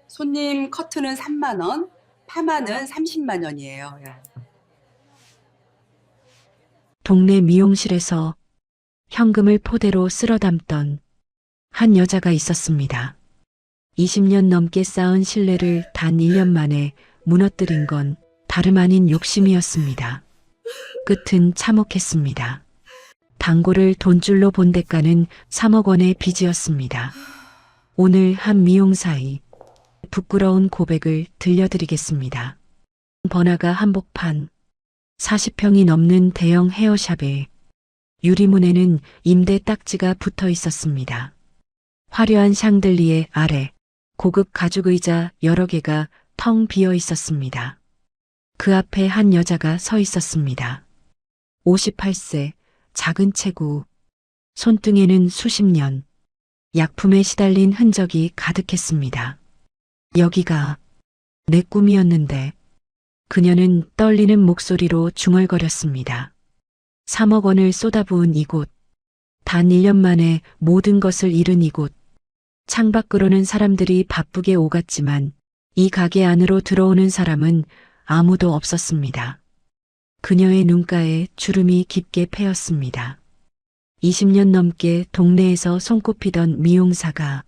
손님 커트는 3만 원, 파마는 30만 원이에요. 예. 동네 미용실에서 현금을 포대로 쓸어 담던 한 여자가 있었습니다. 20년 넘게 쌓은 신뢰를 단 1년 만에 무너뜨린 건 다름 아닌 욕심이었습니다. 끝은 참혹했습니다. 단골을 돈줄로 본 대가는 3억 원의 빚이었습니다. 오늘 한 미용사의 부끄러운 고백을 들려드리겠습니다. 번화가 한복판 40평이 넘는 대형 헤어샵에 유리문에는 임대 딱지가 붙어 있었습니다. 화려한 샹들리에 아래 고급 가죽 의자 여러 개가 텅 비어 있었습니다. 그 앞에 한 여자가 서 있었습니다. 58세, 작은 체구, 손등에는 수십 년, 약품에 시달린 흔적이 가득했습니다. 여기가 내 꿈이었는데 그녀는 떨리는 목소리로 중얼거렸습니다. 3억 원을 쏟아부은 이곳, 단 1년 만에 모든 것을 잃은 이곳, 창밖으로는 사람들이 바쁘게 오갔지만 이 가게 안으로 들어오는 사람은 아무도 없었습니다. 그녀의 눈가에 주름이 깊게 패였습니다. 20년 넘게 동네에서 손꼽히던 미용사가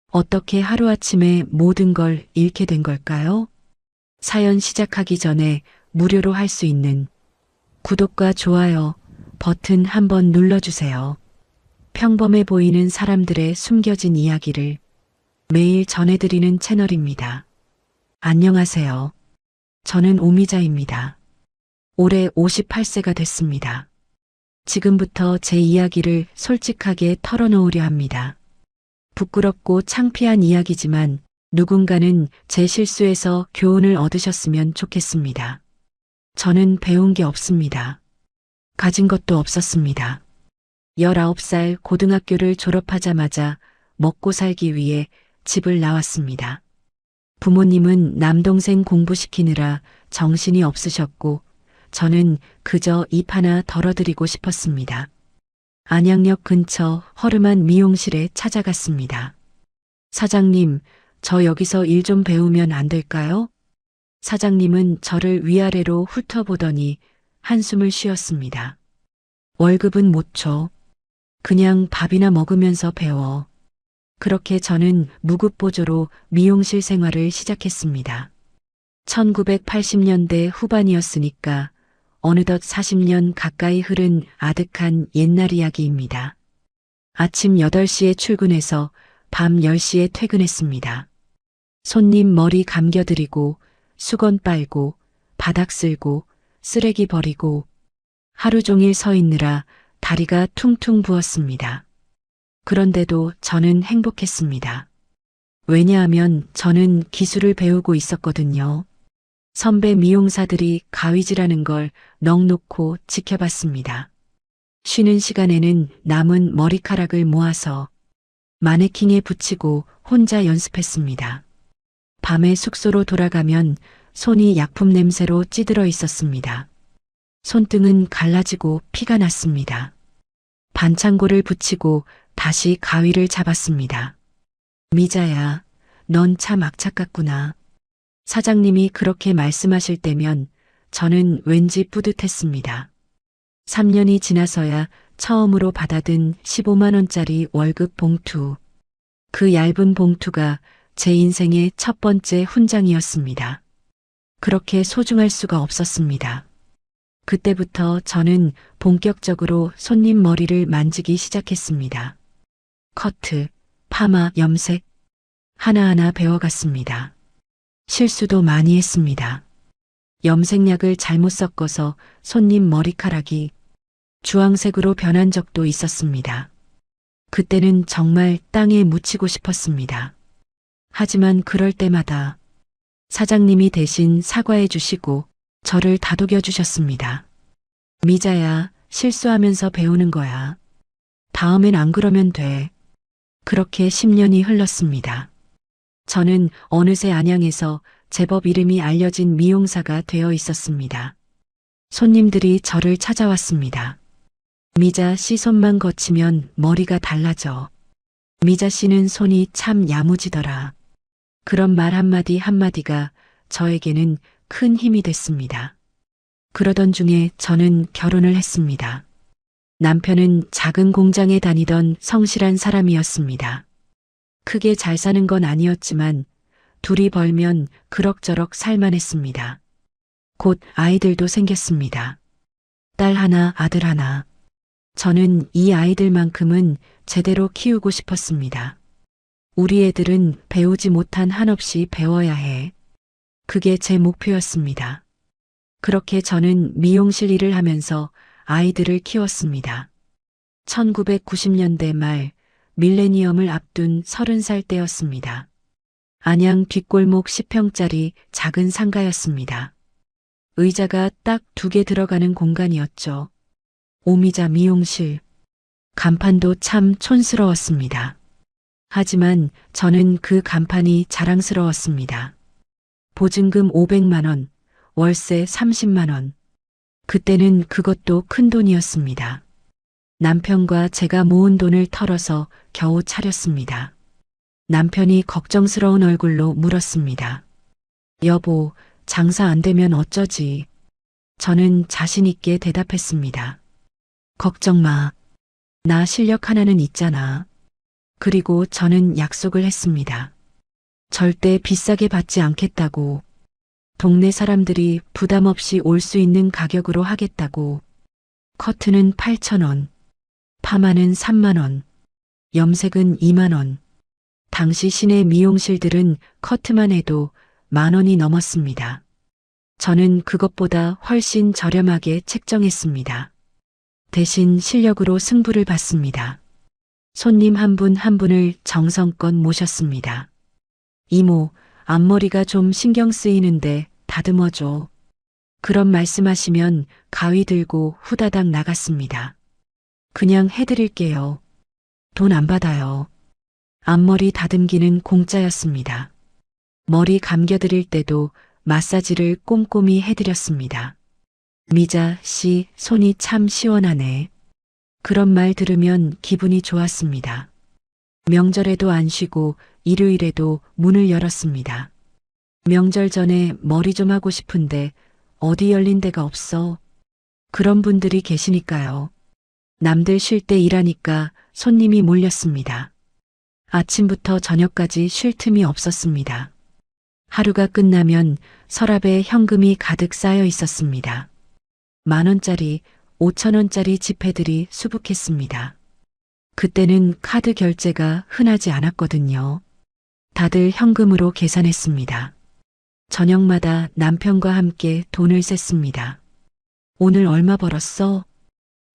어떻게 하루아침에 모든 걸 잃게 된 걸까요? 사연 시작하기 전에 무료로 할 수 있는 구독과 좋아요 버튼 한번 눌러주세요. 평범해 보이는 사람들의 숨겨진 이야기를 매일 전해드리는 채널입니다. 안녕하세요. 저는 오미자입니다. 올해 58세가 됐습니다. 지금부터 제 이야기를 솔직하게 털어놓으려 합니다. 부끄럽고 창피한 이야기지만 누군가는 제 실수에서 교훈을 얻으셨으면 좋겠습니다. 저는 배운 게 없습니다. 가진 것도 없었습니다. 19살 고등학교를 졸업하자마자 먹고 살기 위해 집을 나왔습니다. 부모님은 남동생 공부시키느라 정신이 없으셨고 저는 그저 입 하나 덜어드리고 싶었습니다. 안양역 근처 허름한 미용실에 찾아갔습니다. 사장님, 저 여기서 일 좀 배우면 안 될까요? 사장님은 저를 위아래로 훑어보더니 한숨을 쉬었습니다. 월급은 못 줘. 그냥 밥이나 먹으면서 배워. 그렇게 저는 무급보조로 미용실 생활을 시작했습니다. 1980년대 후반이었으니까 어느덧 40년 가까이 흐른 아득한 옛날 이야기입니다. 아침 8시에 출근해서 밤 10시에 퇴근했습니다. 손님 머리 감겨드리고 수건 빨고 바닥 쓸고 쓰레기 버리고 하루 종일 서 있느라 다리가 퉁퉁 부었습니다. 그런데도 저는 행복했습니다. 왜냐하면 저는 기술을 배우고 있었거든요. 선배 미용사들이 가위질하는 걸 넋놓고 지켜봤습니다. 쉬는 시간에는 남은 머리카락을 모아서 마네킹에 붙이고 혼자 연습했습니다. 밤에 숙소로 돌아가면 손이 약품 냄새로 찌들어 있었습니다. 손등은 갈라지고 피가 났습니다. 반창고를 붙이고 다시 가위를 잡았습니다. 미자야, 넌 참 악착같구나. 사장님이 그렇게 말씀하실 때면 저는 왠지 뿌듯했습니다. 3년이 지나서야 처음으로 받아든 15만 원짜리 월급 봉투. 그 얇은 봉투가 제 인생의 첫 번째 훈장이었습니다. 그렇게 소중할 수가 없었습니다. 그때부터 저는 본격적으로 손님 머리를 만지기 시작했습니다. 커트, 파마, 염색, 하나하나 배워갔습니다. 실수도 많이 했습니다. 염색약을 잘못 섞어서 손님 머리카락이 주황색으로 변한 적도 있었습니다. 그때는 정말 땅에 묻히고 싶었습니다. 하지만 그럴 때마다 사장님이 대신 사과해 주시고 저를 다독여 주셨습니다. 미자야, 실수하면서 배우는 거야. 다음엔 안 그러면 돼. 그렇게 10년이 흘렀습니다. 저는 어느새 안양에서 제법 이름이 알려진 미용사가 되어 있었습니다. 손님들이 저를 찾아왔습니다. 미자 씨 손만 거치면 머리가 달라져. 미자 씨는 손이 참 야무지더라. 그런 말 한마디 한마디가 저에게는 큰 힘이 됐습니다. 그러던 중에 저는 결혼을 했습니다. 남편은 작은 공장에 다니던 성실한 사람이었습니다. 크게 잘 사는 건 아니었지만 둘이 벌면 그럭저럭 살만했습니다. 곧 아이들도 생겼습니다. 딸 하나, 아들 하나. 저는 이 아이들만큼은 제대로 키우고 싶었습니다. 우리 애들은 배우지 못한 한없이 배워야 해. 그게 제 목표였습니다. 그렇게 저는 미용실 일을 하면서 아이들을 키웠습니다. 1990년대 말 밀레니엄을 앞둔 30살 때였습니다. 안양 뒷골목 10평짜리 작은 상가였습니다. 의자가 딱 2개 들어가는 공간이었죠. 오미자 미용실. 간판도 참 촌스러웠습니다. 하지만 저는 그 간판이 자랑스러웠습니다. 보증금 500만 원, 월세 30만 원. 그때는 그것도 큰 돈이었습니다. 남편과 제가 모은 돈을 털어서 겨우 차렸습니다. 남편이 걱정스러운 얼굴로 물었습니다. 여보, 장사 안 되면 어쩌지? 저는 자신 있게 대답했습니다. 걱정 마. 나 실력 하나는 있잖아. 그리고 저는 약속을 했습니다. 절대 비싸게 받지 않겠다고. 동네 사람들이 부담 없이 올 수 있는 가격으로 하겠다고. 커트는 8,000원. 파마는 3만 원. 염색은 2만 원. 당시 시내 미용실들은 커트만 해도 10,000원이 넘었습니다. 저는 그것보다 훨씬 저렴하게 책정했습니다. 대신 실력으로 승부를 봤습니다. 손님 한 분 한 분을 정성껏 모셨습니다. 이모, 앞머리가 좀 신경 쓰이는데 다듬어줘. 그런 말씀하시면 가위 들고 후다닥 나갔습니다. 그냥 해드릴게요. 돈 안 받아요. 앞머리 다듬기는 공짜였습니다. 머리 감겨드릴 때도 마사지를 꼼꼼히 해드렸습니다. 미자 씨, 손이 참 시원하네. 그런 말 들으면 기분이 좋았습니다. 명절에도 안 쉬고 일요일에도 문을 열었습니다. 명절 전에 머리 좀 하고 싶은데 어디 열린 데가 없어. 그런 분들이 계시니까요. 남들 쉴 때 일하니까 손님이 몰렸습니다. 아침부터 저녁까지 쉴 틈이 없었습니다. 하루가 끝나면 서랍에 현금이 가득 쌓여 있었습니다. 10,000원짜리, 5,000원짜리 지폐들이 수북했습니다. 그때는 카드 결제가 흔하지 않았거든요. 다들 현금으로 계산했습니다. 저녁마다 남편과 함께 돈을 셌습니다. 오늘 얼마 벌었어?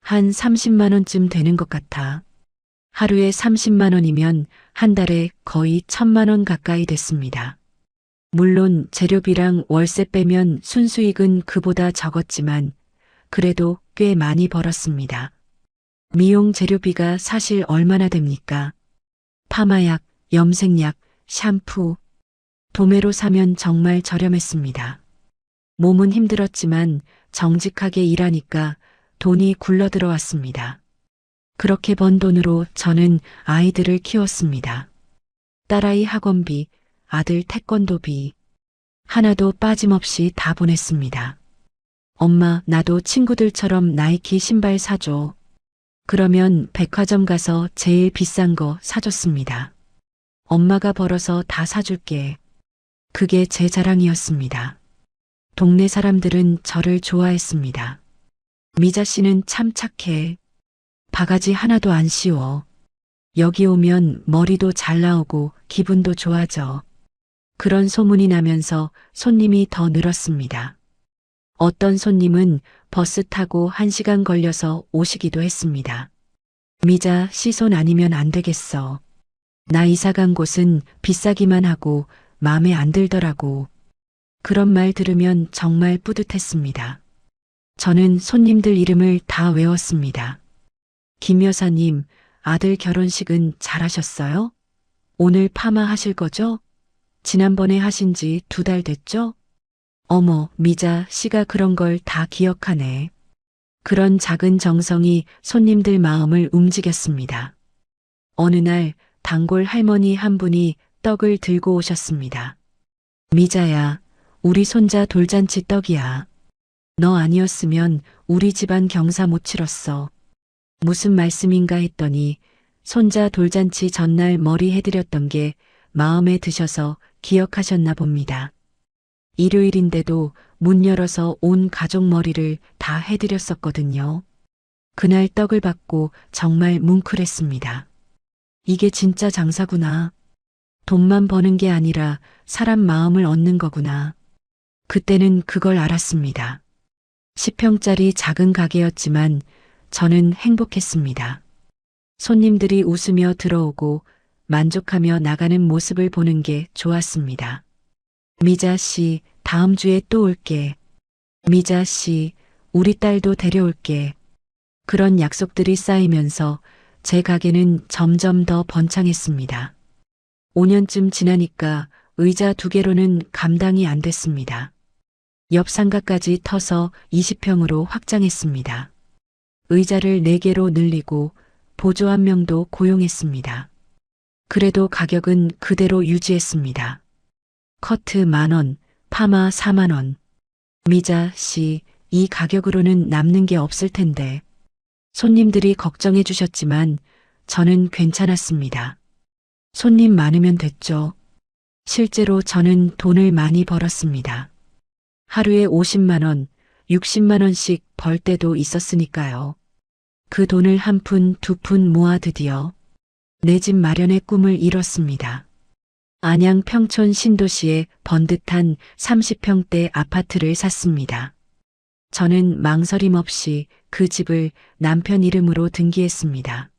한 30만 원쯤 되는 것 같아. 하루에 30만 원이면 한 달에 거의 1,000만 원 가까이 됐습니다. 물론 재료비랑 월세 빼면 순수익은 그보다 적었지만 그래도 꽤 많이 벌었습니다. 미용 재료비가 사실 얼마나 됩니까? 파마약, 염색약, 샴푸, 도매로 사면 정말 저렴했습니다. 몸은 힘들었지만 정직하게 일하니까 돈이 굴러 들어왔습니다. 그렇게 번 돈으로 저는 아이들을 키웠습니다. 딸아이 학원비, 아들 태권도비, 하나도 빠짐없이 다 보냈습니다. 엄마, 나도 친구들처럼 나이키 신발 사줘. 그러면 백화점 가서 제일 비싼 거 사줬습니다. 엄마가 벌어서 다 사줄게. 그게 제 자랑이었습니다. 동네 사람들은 저를 좋아했습니다. 미자 씨는 참 착해. 바가지 하나도 안 씌워. 여기 오면 머리도 잘 나오고 기분도 좋아져. 그런 소문이 나면서 손님이 더 늘었습니다. 어떤 손님은 버스 타고 1시간 걸려서 오시기도 했습니다. 미자 씨 손 아니면 안 되겠어. 나 이사 간 곳은 비싸기만 하고 마음에 안 들더라고. 그런 말 들으면 정말 뿌듯했습니다. 저는 손님들 이름을 다 외웠습니다. 김 여사님, 아들 결혼식은 잘하셨어요? 오늘 파마 하실 거죠? 지난번에 하신 지 2달 됐죠? 어머, 미자 씨가 그런 걸 다 기억하네. 그런 작은 정성이 손님들 마음을 움직였습니다. 어느 날 단골 할머니 한 분이 떡을 들고 오셨습니다. 미자야, 우리 손자 돌잔치 떡이야. 너 아니었으면 우리 집안 경사 못 치렀어. 무슨 말씀인가 했더니 손자 돌잔치 전날 머리 해드렸던 게 마음에 드셔서 기억하셨나 봅니다. 일요일인데도 문 열어서 온 가족 머리를 다 해드렸었거든요. 그날 떡을 받고 정말 뭉클했습니다. 이게 진짜 장사구나. 돈만 버는 게 아니라 사람 마음을 얻는 거구나. 그때는 그걸 알았습니다. 10평짜리 작은 가게였지만 저는 행복했습니다. 손님들이 웃으며 들어오고 만족하며 나가는 모습을 보는 게 좋았습니다. 미자 씨, 다음 주에 또 올게. 미자 씨, 우리 딸도 데려올게. 그런 약속들이 쌓이면서 제 가게는 점점 더 번창했습니다. 5년쯤 지나니까 의자 2개로는 감당이 안 됐습니다. 옆 상가까지 터서 20평으로 확장했습니다. 의자를 4개로 늘리고 보조 1명도 고용했습니다. 그래도 가격은 그대로 유지했습니다. 커트 10,000원, 파마 40,000원. 미자 씨, 이 가격으로는 남는 게 없을 텐데. 손님들이 걱정해 주셨지만 저는 괜찮았습니다. 손님 많으면 됐죠. 실제로 저는 돈을 많이 벌었습니다. 하루에 50만 원, 60만 원씩 벌 때도 있었으니까요. 그 돈을 1푼, 2푼 모아 드디어 내 집 마련의 꿈을 이뤘습니다. 안양 평촌 신도시에 번듯한 30평대 아파트를 샀습니다. 저는 망설임 없이 그 집을 남편 이름으로 등기했습니다.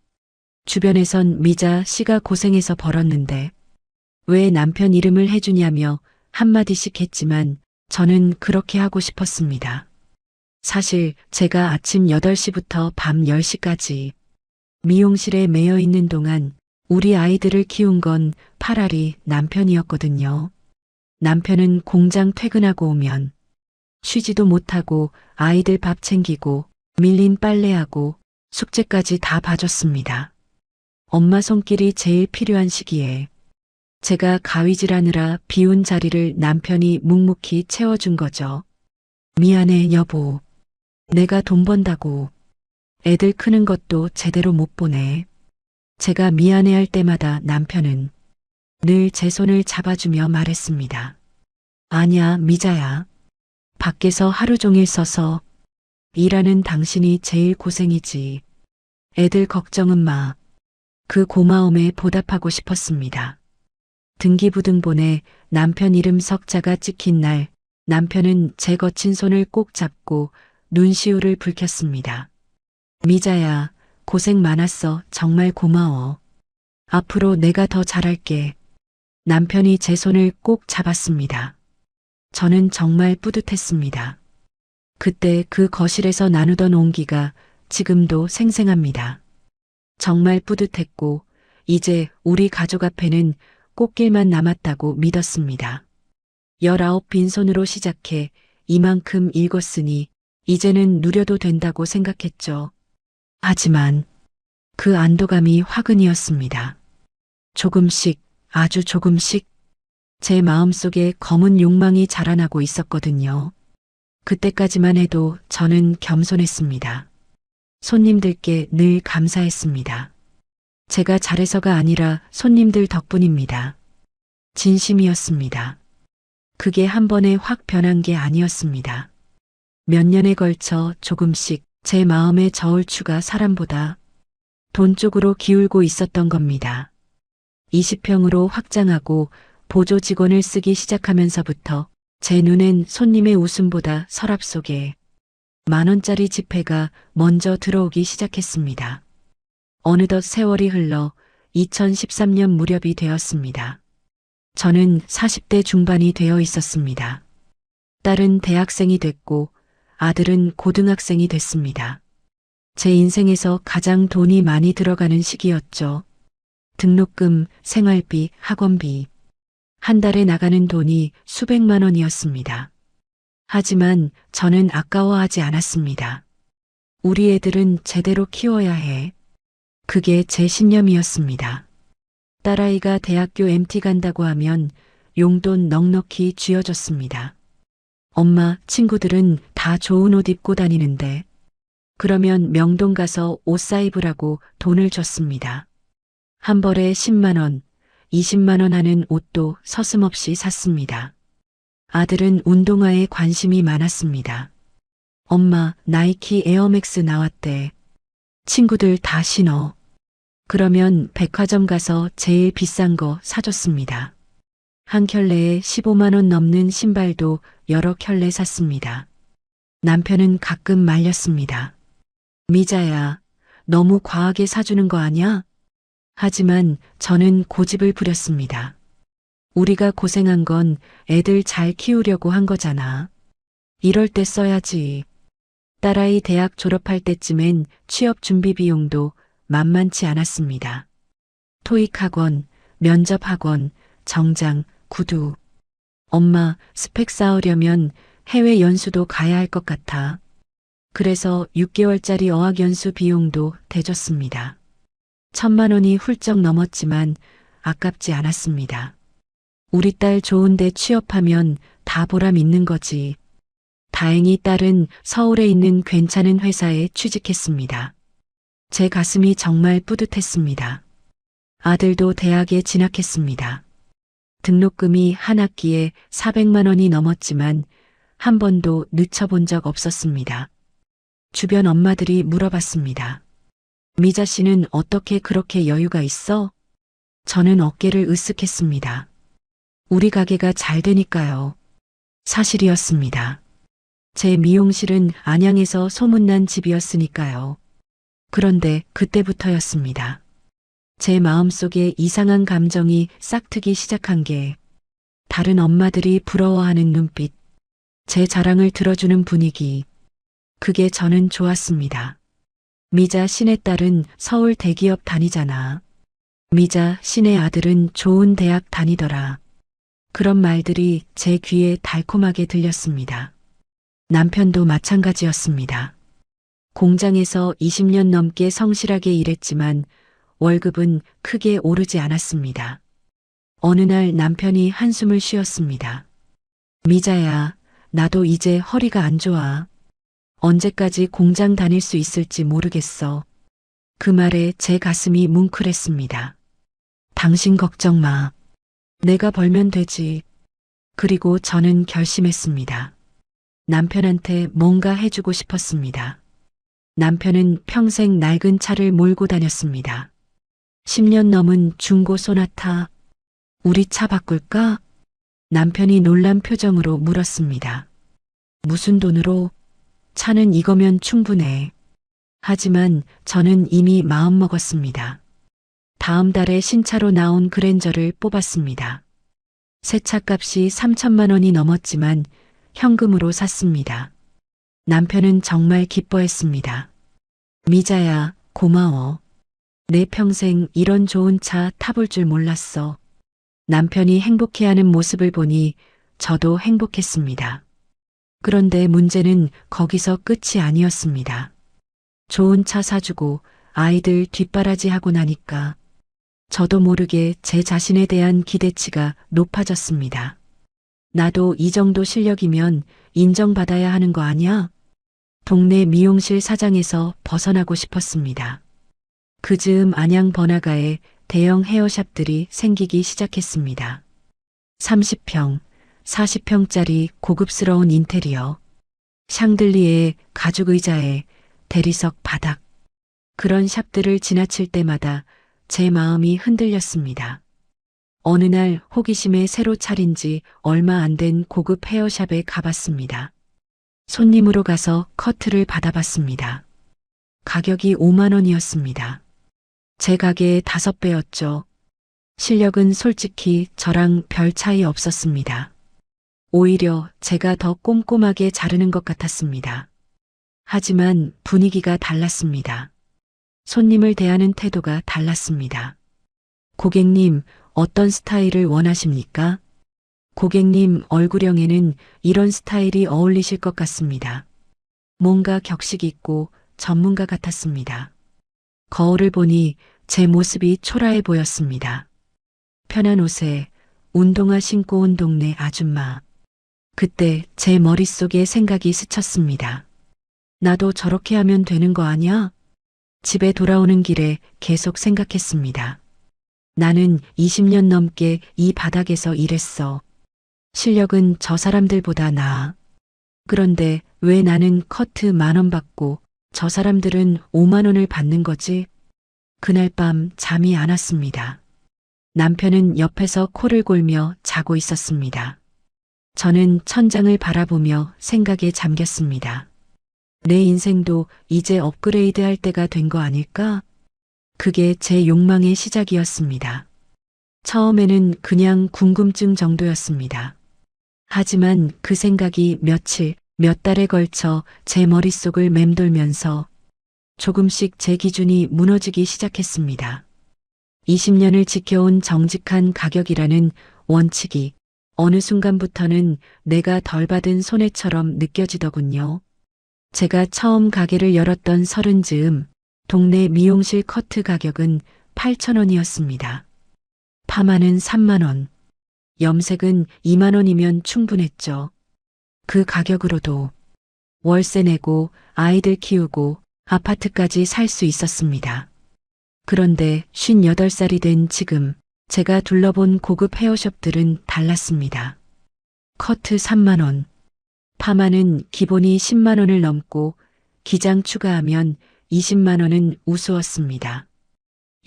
주변에선 미자 씨가 고생해서 벌었는데 왜 남편 이름을 해주냐며 한마디씩 했지만 저는 그렇게 하고 싶었습니다. 사실 제가 아침 8시부터 밤 10시까지 미용실에 매여 있는 동안 우리 아이들을 키운 건 파라리 남편이었거든요. 남편은 공장 퇴근하고 오면 쉬지도 못하고 아이들 밥 챙기고 밀린 빨래하고 숙제까지 다 봐줬습니다. 엄마 손길이 제일 필요한 시기에 제가 가위질하느라 비운 자리를 남편이 묵묵히 채워준 거죠. 미안해 여보. 내가 돈 번다고 애들 크는 것도 제대로 못 보내. 제가 미안해할 때마다 남편은 늘 제 손을 잡아주며 말했습니다. 아냐 미자야. 밖에서 하루 종일 서서 일하는 당신이 제일 고생이지. 애들 걱정은 마. 그 고마움에 보답하고 싶었습니다. 등기부등본에 남편 이름 석자가 찍힌 날 남편은 제 거친 손을 꼭 잡고 눈시울을 붉혔습니다. 미자야, 고생 많았어. 정말 고마워. 앞으로 내가 더 잘할게. 남편이 제 손을 꼭 잡았습니다. 저는 정말 뿌듯했습니다. 그때 그 거실에서 나누던 온기가 지금도 생생합니다. 정말 뿌듯했고 이제 우리 가족 앞에는 꽃길만 남았다고 믿었습니다. 19 빈손으로 시작해 이만큼 읽었으니 이제는 누려도 된다고 생각했죠. 하지만 그 안도감이 화근이었습니다. 조금씩, 아주 조금씩 제 마음속에 검은 욕망이 자라나고 있었거든요. 그때까지만 해도 저는 겸손했습니다. 손님들께 늘 감사했습니다. 제가 잘해서가 아니라 손님들 덕분입니다. 진심이었습니다. 그게 한 번에 확 변한 게 아니었습니다. 몇 년에 걸쳐 조금씩 제 마음의 저울추가 사람보다 돈 쪽으로 기울고 있었던 겁니다. 20평으로 확장하고 보조 직원을 쓰기 시작하면서부터 제 눈엔 손님의 웃음보다 서랍 속에 10,000원짜리 지폐가 먼저 들어오기 시작했습니다. 어느덧 세월이 흘러 2013년 무렵이 되었습니다. 저는 40대 중반이 되어 있었습니다. 딸은 대학생이 됐고 아들은 고등학생이 됐습니다. 제 인생에서 가장 돈이 많이 들어가는 시기였죠. 등록금, 생활비, 학원비. 한 달에 나가는 돈이 수백만 원이었습니다. 하지만 저는 아까워하지 않았습니다. 우리 애들은 제대로 키워야 해. 그게 제 신념이었습니다. 딸아이가 대학교 MT 간다고 하면 용돈 넉넉히 쥐어줬습니다. 엄마, 친구들은 다 좋은 옷 입고 다니는데 그러면 명동 가서 옷 사입으라고 돈을 줬습니다. 한 벌에 10만 원, 20만 원 하는 옷도 서슴없이 샀습니다. 아들은 운동화에 관심이 많았습니다. 엄마, 나이키 에어맥스 나왔대. 친구들 다 신어. 그러면 백화점 가서 제일 비싼 거 사줬습니다. 한 켤레에 15만 원 넘는 신발도 여러 켤레 샀습니다. 남편은 가끔 말렸습니다. 미자야, 너무 과하게 사주는 거 아냐? 하지만 저는 고집을 부렸습니다. 우리가 고생한 건 애들 잘 키우려고 한 거잖아. 이럴 때 써야지. 딸아이 대학 졸업할 때쯤엔 취업 준비 비용도 만만치 않았습니다. 토익 학원, 면접 학원, 정장, 구두. 엄마, 스펙 쌓으려면 해외 연수도 가야 할 것 같아. 그래서 6개월짜리 어학연수 비용도 대줬습니다. 1,000만 원이 훌쩍 넘었지만 아깝지 않았습니다. 우리 딸 좋은데 취업하면 다 보람 있는 거지. 다행히 딸은 서울에 있는 괜찮은 회사에 취직했습니다. 제 가슴이 정말 뿌듯했습니다. 아들도 대학에 진학했습니다. 등록금이 한 학기에 400만 원이 넘었지만 한 번도 늦춰본 적 없었습니다. 주변 엄마들이 물어봤습니다. 미자 씨는 어떻게 그렇게 여유가 있어? 저는 어깨를 으쓱했습니다. 우리 가게가 잘 되니까요. 사실이었습니다. 제 미용실은 안양에서 소문난 집이었으니까요. 그런데 그때부터였습니다. 제 마음속에 이상한 감정이 싹트기 시작한 게 다른 엄마들이 부러워하는 눈빛, 제 자랑을 들어주는 분위기, 그게 저는 좋았습니다. 미자 신의 딸은 서울 대기업 다니잖아. 미자 신의 아들은 좋은 대학 다니더라. 그런 말들이 제 귀에 달콤하게 들렸습니다. 남편도 마찬가지였습니다. 공장에서 20년 넘게 성실하게 일했지만 월급은 크게 오르지 않았습니다. 어느 날 남편이 한숨을 쉬었습니다. 미자야, 나도 이제 허리가 안 좋아. 언제까지 공장 다닐 수 있을지 모르겠어. 그 말에 제 가슴이 뭉클했습니다. 당신 걱정 마. 내가 벌면 되지. 그리고 저는 결심했습니다. 남편한테 뭔가 해주고 싶었습니다. 남편은 평생 낡은 차를 몰고 다녔습니다. 10년 넘은 중고 소나타. 우리 차 바꿀까? 남편이 놀란 표정으로 물었습니다. 무슨 돈으로? 차는 이거면 충분해. 하지만 저는 이미 마음먹었습니다. 다음 달에 신차로 나온 그랜저를 뽑았습니다. 새 차값이 3천만 원이 넘었지만 현금으로 샀습니다. 남편은 정말 기뻐했습니다. 미자야, 고마워. 내 평생 이런 좋은 차 타볼 줄 몰랐어. 남편이 행복해하는 모습을 보니 저도 행복했습니다. 그런데 문제는 거기서 끝이 아니었습니다. 좋은 차 사주고 아이들 뒷바라지하고 나니까 저도 모르게 제 자신에 대한 기대치가 높아졌습니다. 나도 이 정도 실력이면 인정받아야 하는 거 아니야? 동네 미용실 사장에서 벗어나고 싶었습니다. 그 즈음 안양 번화가에 대형 헤어샵들이 생기기 시작했습니다. 30평, 40평짜리 고급스러운 인테리어, 샹들리에 가죽 의자에 대리석 바닥. 그런 샵들을 지나칠 때마다 제 마음이 흔들렸습니다. 어느 날 호기심에 새로 차린 지 얼마 안 된 고급 헤어샵에 가봤습니다. 손님으로 가서 커트를 받아봤습니다. 가격이 5만 원이었습니다. 제 가게의 5배였죠. 실력은 솔직히 저랑 별 차이 없었습니다. 오히려 제가 더 꼼꼼하게 자르는 것 같았습니다. 하지만 분위기가 달랐습니다. 손님을 대하는 태도가 달랐습니다. 고객님, 어떤 스타일을 원하십니까? 고객님 얼굴형에는 이런 스타일이 어울리실 것 같습니다. 뭔가 격식 있고 전문가 같았습니다. 거울을 보니 제 모습이 초라해 보였습니다. 편한 옷에 운동화 신고 온 동네 아줌마. 그때 제 머릿속에 생각이 스쳤습니다. 나도 저렇게 하면 되는 거 아니야? 집에 돌아오는 길에 계속 생각했습니다. 나는 20년 넘게 이 바닥에서 일했어. 실력은 저 사람들보다 나아. 그런데 왜 나는 커트 10,000원 받고 저 사람들은 5만 원을 받는 거지? 그날 밤 잠이 안 왔습니다. 남편은 옆에서 코를 골며 자고 있었습니다. 저는 천장을 바라보며 생각에 잠겼습니다. 내 인생도 이제 업그레이드 할 때가 된 거 아닐까? 그게 제 욕망의 시작이었습니다. 처음에는 그냥 궁금증 정도였습니다. 하지만 그 생각이 며칠, 몇 달에 걸쳐 제 머릿속을 맴돌면서 조금씩 제 기준이 무너지기 시작했습니다. 20년을 지켜온 정직한 가격이라는 원칙이 어느 순간부터는 내가 덜 받은 손해처럼 느껴지더군요. 제가 처음 가게를 열었던 30즈음 동네 미용실 커트 가격은 8,000원이었습니다. 파마는 3만 원, 염색은 2만 원이면 충분했죠. 그 가격으로도 월세 내고 아이들 키우고 아파트까지 살 수 있었습니다. 그런데 58살이 된 지금 제가 둘러본 고급 헤어숍들은 달랐습니다. 커트 3만 원, 파마는 기본이 10만 원을 넘고 기장 추가하면 20만 원은 우스웠습니다.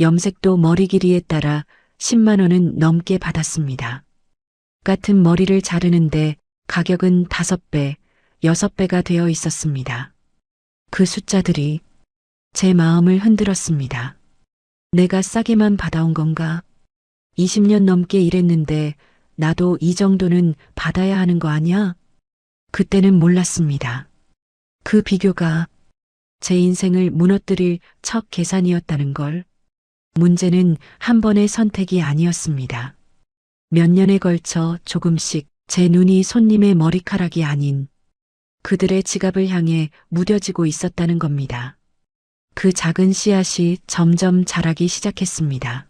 염색도 머리 길이에 따라 10만 원은 넘게 받았습니다. 같은 머리를 자르는데 가격은 5배, 6배가 되어 있었습니다. 그 숫자들이 제 마음을 흔들었습니다. 내가 싸게만 받아온 건가? 20년 넘게 일했는데 나도 이 정도는 받아야 하는 거 아니야? 그때는 몰랐습니다. 그 비교가 제 인생을 무너뜨릴 첫 계산이었다는 걸. 문제는 한 번의 선택이 아니었습니다. 몇 년에 걸쳐 조금씩 제 눈이 손님의 머리카락이 아닌 그들의 지갑을 향해 무뎌지고 있었다는 겁니다. 그 작은 씨앗이 점점 자라기 시작했습니다.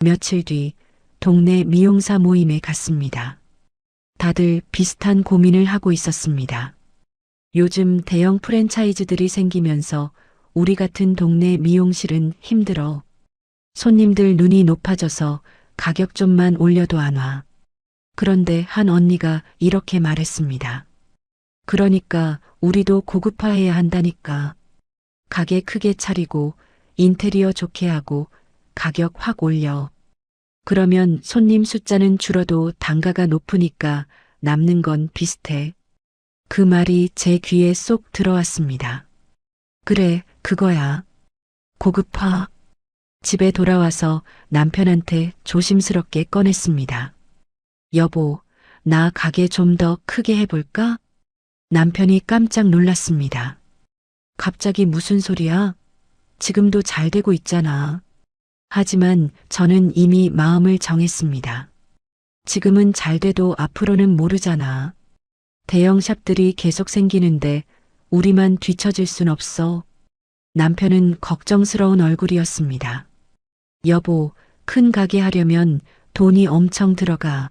며칠 뒤 동네 미용사 모임에 갔습니다. 다들 비슷한 고민을 하고 있었습니다. 요즘 대형 프랜차이즈들이 생기면서 우리 같은 동네 미용실은 힘들어. 손님들 눈이 높아져서 가격 좀만 올려도 안 와. 그런데 한 언니가 이렇게 말했습니다. 그러니까 우리도 고급화해야 한다니까. 가게 크게 차리고 인테리어 좋게 하고 가격 확 올려. 그러면 손님 숫자는 줄어도 단가가 높으니까 남는 건 비슷해. 그 말이 제 귀에 쏙 들어왔습니다. 그래, 그거야. 고급화. 집에 돌아와서 남편한테 조심스럽게 꺼냈습니다. 여보, 나 가게 좀 더 크게 해볼까? 남편이 깜짝 놀랐습니다. 갑자기 무슨 소리야? 지금도 잘 되고 있잖아. 하지만 저는 이미 마음을 정했습니다. 지금은 잘 돼도 앞으로는 모르잖아. 대형 샵들이 계속 생기는데 우리만 뒤처질 순 없어. 남편은 걱정스러운 얼굴이었습니다. 여보, 큰 가게 하려면 돈이 엄청 들어가.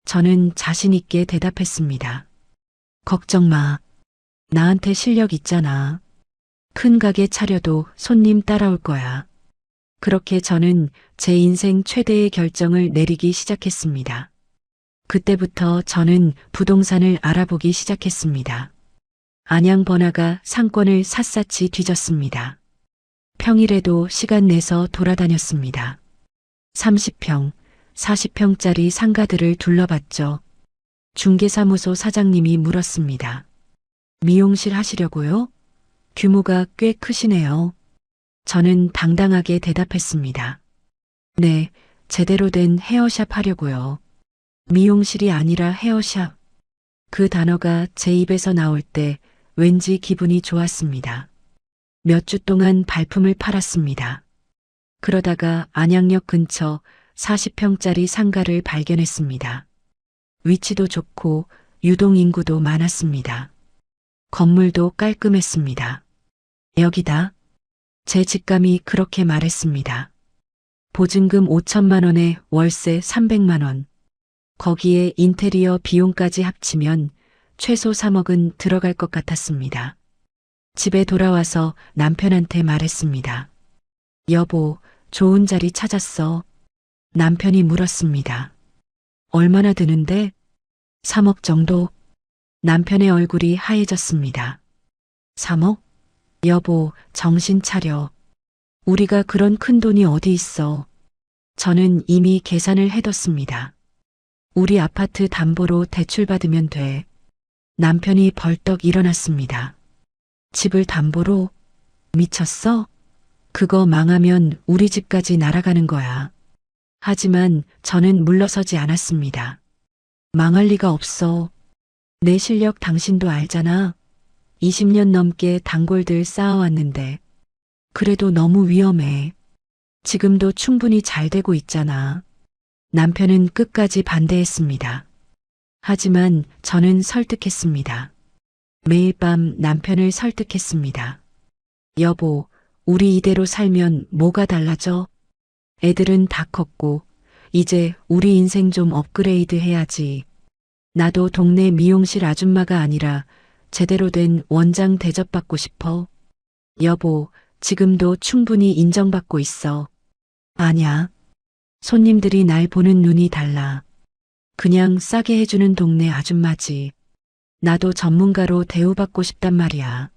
저는 자신 있게 대답했습니다. 걱정 마. 나한테 실력 있잖아. 큰 가게 차려도 손님 따라올 거야. 그렇게 저는 제 인생 최대의 결정을 내리기 시작했습니다. 그때부터 저는 부동산을 알아보기 시작했습니다. 안양 번화가 상권을 샅샅이 뒤졌습니다. 평일에도 시간 내서 돌아다녔습니다. 30평, 40평짜리 상가들을 둘러봤죠. 중개사무소 사장님이 물었습니다. 미용실 하시려고요? 규모가 꽤 크시네요. 저는 당당하게 대답했습니다. 네, 제대로 된 헤어샵 하려고요. 미용실이 아니라 헤어샵. 그 단어가 제 입에서 나올 때 왠지 기분이 좋았습니다. 몇 주 동안 발품을 팔았습니다. 그러다가 안양역 근처 40평짜리 상가를 발견했습니다. 위치도 좋고 유동 인구도 많았습니다. 건물도 깔끔했습니다. 여기다. 제 직감이 그렇게 말했습니다. 보증금 5천만 원에 월세 300만 원. 거기에 인테리어 비용까지 합치면 최소 3억은 들어갈 것 같았습니다. 집에 돌아와서 남편한테 말했습니다. 여보, 좋은 자리 찾았어. 남편이 물었습니다. 얼마나 드는데? 3억 정도? 남편의 얼굴이 하얘졌습니다. 3억? 여보, 정신 차려. 우리가 그런 큰 돈이 어디 있어. 저는 이미 계산을 해뒀습니다. 우리 아파트 담보로 대출받으면 돼. 남편이 벌떡 일어났습니다. 집을 담보로? 미쳤어? 그거 망하면 우리 집까지 날아가는 거야. 하지만 저는 물러서지 않았습니다. 망할 리가 없어. 내 실력 당신도 알잖아. 20년 넘게 단골들 쌓아왔는데. 그래도 너무 위험해. 지금도 충분히 잘 되고 있잖아. 남편은 끝까지 반대했습니다. 하지만 저는 설득했습니다. 매일 밤 남편을 설득했습니다. 여보, 우리 이대로 살면 뭐가 달라져? 애들은 다 컸고, 이제 우리 인생 좀 업그레이드 해야지. 나도 동네 미용실 아줌마가 아니라 제대로 된 원장 대접받고 싶어. 여보, 지금도 충분히 인정받고 있어. 아냐. 손님들이 날 보는 눈이 달라. 그냥 싸게 해주는 동네 아줌마지. 나도 전문가로 대우받고 싶단 말이야.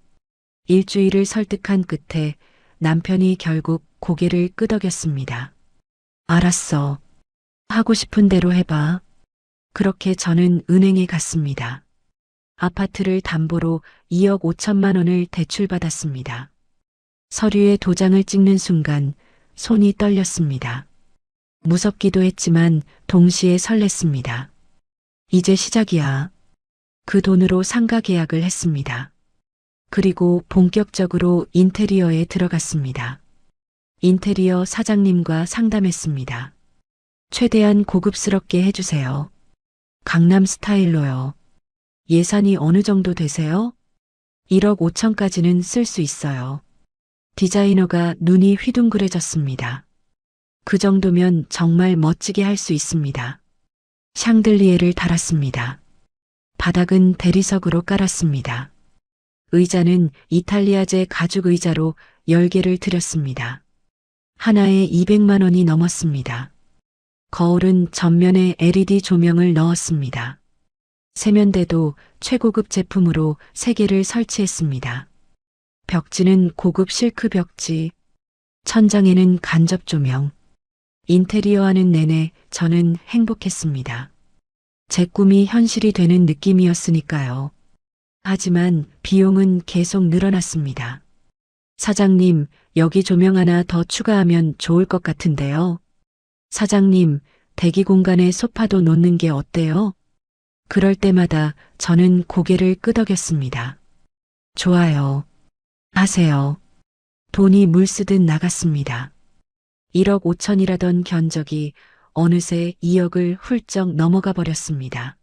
일주일을 설득한 끝에 남편이 결국 고개를 끄덕였습니다. 알았어. 하고 싶은 대로 해봐. 그렇게 저는 은행에 갔습니다. 아파트를 담보로 2억 5천만 원을 대출받았습니다. 서류에 도장을 찍는 순간 손이 떨렸습니다. 무섭기도 했지만 동시에 설렜습니다. 이제 시작이야. 그 돈으로 상가 계약을 했습니다. 그리고 본격적으로 인테리어에 들어갔습니다. 인테리어 사장님과 상담했습니다. 최대한 고급스럽게 해주세요. 강남 스타일로요. 예산이 어느 정도 되세요? 1억 5천까지는 쓸 수 있어요. 디자이너가 눈이 휘둥그레졌습니다. 그 정도면 정말 멋지게 할 수 있습니다. 샹들리에를 달았습니다. 바닥은 대리석으로 깔았습니다. 의자는 이탈리아제 가죽 의자로 10개를 들였습니다. 하나에 200만 원이 넘었습니다. 거울은 전면에 LED 조명을 넣었습니다. 세면대도 최고급 제품으로 3개를 설치했습니다. 벽지는 고급 실크 벽지, 천장에는 간접 조명. 인테리어 하는 내내 저는 행복했습니다. 제 꿈이 현실이 되는 느낌이었으니까요. 하지만 비용은 계속 늘어났습니다. 사장님, 여기 조명 하나 더 추가하면 좋을 것 같은데요. 사장님, 대기 공간에 소파도 놓는 게 어때요? 그럴 때마다 저는 고개를 끄덕였습니다. 좋아요. 하세요. 돈이 물 쓰듯 나갔습니다. 1억 5천이라던 견적이 어느새 2억을 훌쩍 넘어가 버렸습니다.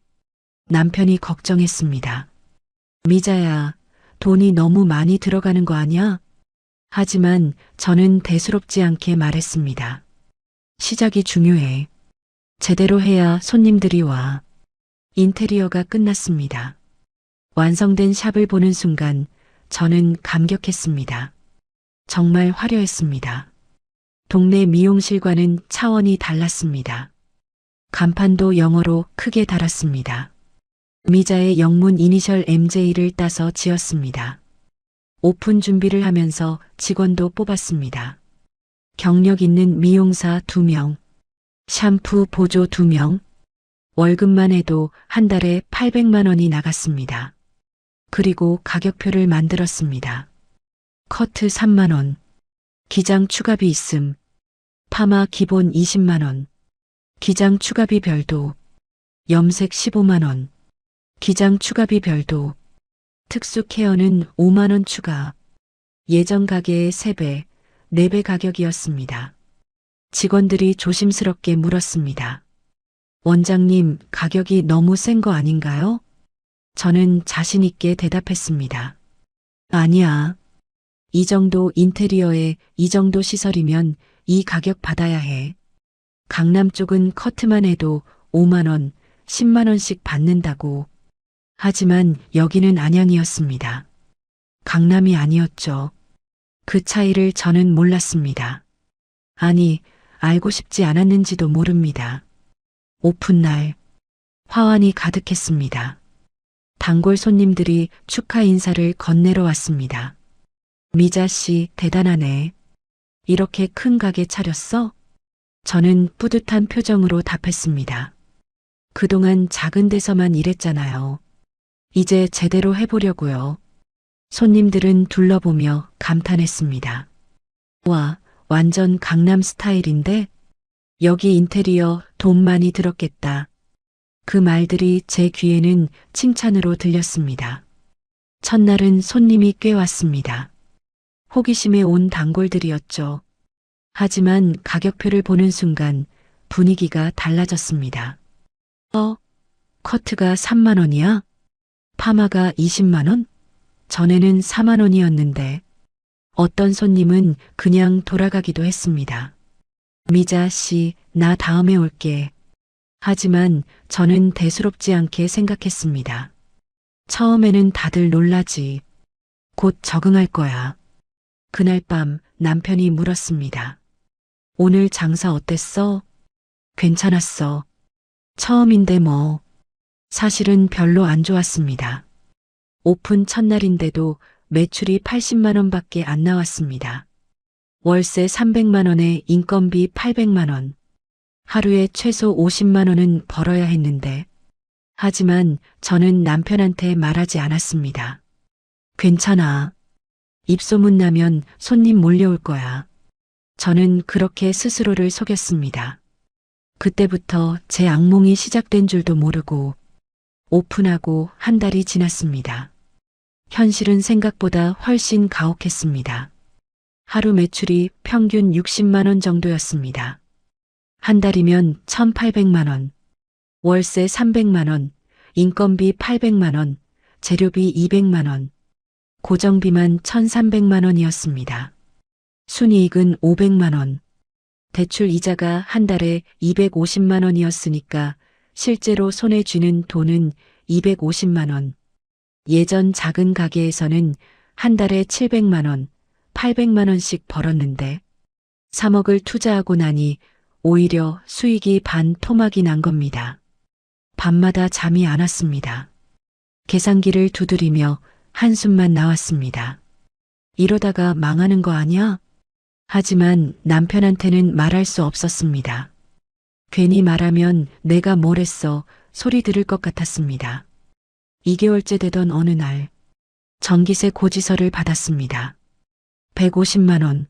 남편이 걱정했습니다. 미자야, 돈이 너무 많이 들어가는 거 아니야? 하지만 저는 대수롭지 않게 말했습니다. 시작이 중요해. 제대로 해야 손님들이 와. 인테리어가 끝났습니다. 완성된 샵을 보는 순간 저는 감격했습니다. 정말 화려했습니다. 동네 미용실과는 차원이 달랐습니다. 간판도 영어로 크게 달았습니다. 미자의 영문 이니셜 MJ를 따서 지었습니다. 오픈 준비를 하면서 직원도 뽑았습니다. 경력 있는 미용사 2명, 샴푸 보조 2명, 월급만 해도 한 달에 800만 원이 나갔습니다. 그리고 가격표를 만들었습니다. 커트 3만 원, 기장 추가비 있음, 파마 기본 20만 원, 기장 추가비 별도, 염색 15만 원, 기장 추가비 별도, 특수 케어는 5만 원 추가, 예전 가게의 3배, 4배 가격이었습니다. 직원들이 조심스럽게 물었습니다. 원장님, 가격이 너무 센 거 아닌가요? 저는 자신 있게 대답했습니다. 아니야. 이 정도 인테리어에 이 정도 시설이면 이 가격 받아야 해. 강남 쪽은 커트만 해도 5만 원, 10만 원씩 받는다고. 하지만 여기는 안양이었습니다. 강남이 아니었죠. 그 차이를 저는 몰랐습니다. 아니, 알고 싶지 않았는지도 모릅니다. 오픈 날, 화환이 가득했습니다. 단골 손님들이 축하 인사를 건네러 왔습니다. 미자 씨, 대단하네. 이렇게 큰 가게 차렸어? 저는 뿌듯한 표정으로 답했습니다. 그동안 작은 데서만 일했잖아요. 이제 제대로 해보려고요. 손님들은 둘러보며 감탄했습니다. 와, 완전 강남 스타일인데? 여기 인테리어 돈 많이 들었겠다. 그 말들이 제 귀에는 칭찬으로 들렸습니다. 첫날은 손님이 꽤 왔습니다. 호기심에 온 단골들이었죠. 하지만 가격표를 보는 순간 분위기가 달라졌습니다. 커트가 3만 원이야? 파마가 20만 원? 전에는 4만 원이었는데 어떤 손님은 그냥 돌아가기도 했습니다. 미자 씨, 나 다음에 올게. 하지만 저는 대수롭지 않게 생각했습니다. 처음에는 다들 놀라지. 곧 적응할 거야. 그날 밤 남편이 물었습니다. 오늘 장사 어땠어? 괜찮았어. 처음인데 뭐. 사실은 별로 안 좋았습니다. 오픈 첫날인데도 매출이 80만 원밖에 안 나왔습니다. 월세 300만 원에 인건비 800만 원. 하루에 최소 50만 원은 벌어야 했는데. 하지만 저는 남편한테 말하지 않았습니다. 괜찮아. 입소문 나면 손님 몰려올 거야. 저는 그렇게 스스로를 속였습니다. 그때부터 제 악몽이 시작된 줄도 모르고 오픈하고 한 달이 지났습니다. 현실은 생각보다 훨씬 가혹했습니다. 하루 매출이 평균 60만 원 정도였습니다. 한 달이면 1,800만 원, 월세 300만 원, 인건비 800만 원, 재료비 200만 원, 고정비만 1,300만 원이었습니다. 순이익은 500만 원, 대출 이자가 한 달에 250만 원이었으니까 실제로 손에 쥐는 돈은 250만 원. 예전 작은 가게에서는 한 달에 700만 원, 800만 원씩 벌었는데 3억을 투자하고 나니 오히려 수익이 반 토막이 난 겁니다. 밤마다 잠이 안 왔습니다. 계산기를 두드리며 한숨만 나왔습니다. 이러다가 망하는 거 아니야? 하지만 남편한테는 말할 수 없었습니다. 괜히 말하면 내가 뭘 했어 소리 들을 것 같았습니다. 2개월째 되던 어느 날 전기세 고지서를 받았습니다. 150만 원.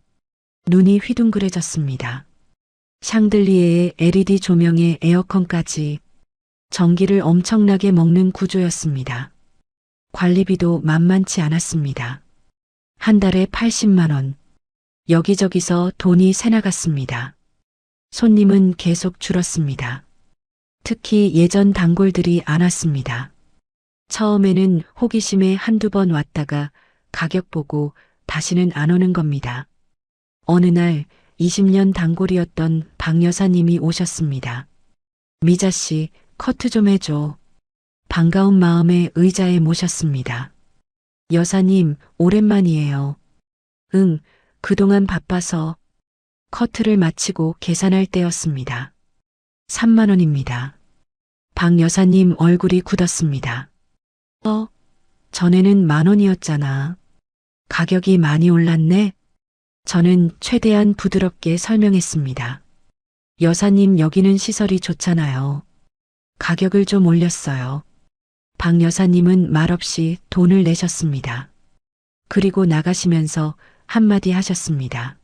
눈이 휘둥그레졌습니다. 샹들리에의 LED 조명에 에어컨까지 전기를 엄청나게 먹는 구조였습니다. 관리비도 만만치 않았습니다. 한 달에 80만 원. 여기저기서 돈이 새나갔습니다. 손님은 계속 줄었습니다. 특히 예전 단골들이 안 왔습니다. 처음에는 호기심에 한두 번 왔다가 가격 보고 다시는 안 오는 겁니다. 어느 날 20년 단골이었던 박 여사님이 오셨습니다. 미자 씨, 커트 좀 해줘. 반가운 마음에 의자에 모셨습니다. 여사님, 오랜만이에요. 응, 그동안 바빠서. 커트를 마치고 계산할 때였습니다. 3만 원입니다. 박 여사님 얼굴이 굳었습니다. 전에는 10,000원이었잖아. 가격이 많이 올랐네? 저는 최대한 부드럽게 설명했습니다. 여사님 여기는 시설이 좋잖아요. 가격을 좀 올렸어요. 박 여사님은 말없이 돈을 내셨습니다. 그리고 나가시면서 한마디 하셨습니다.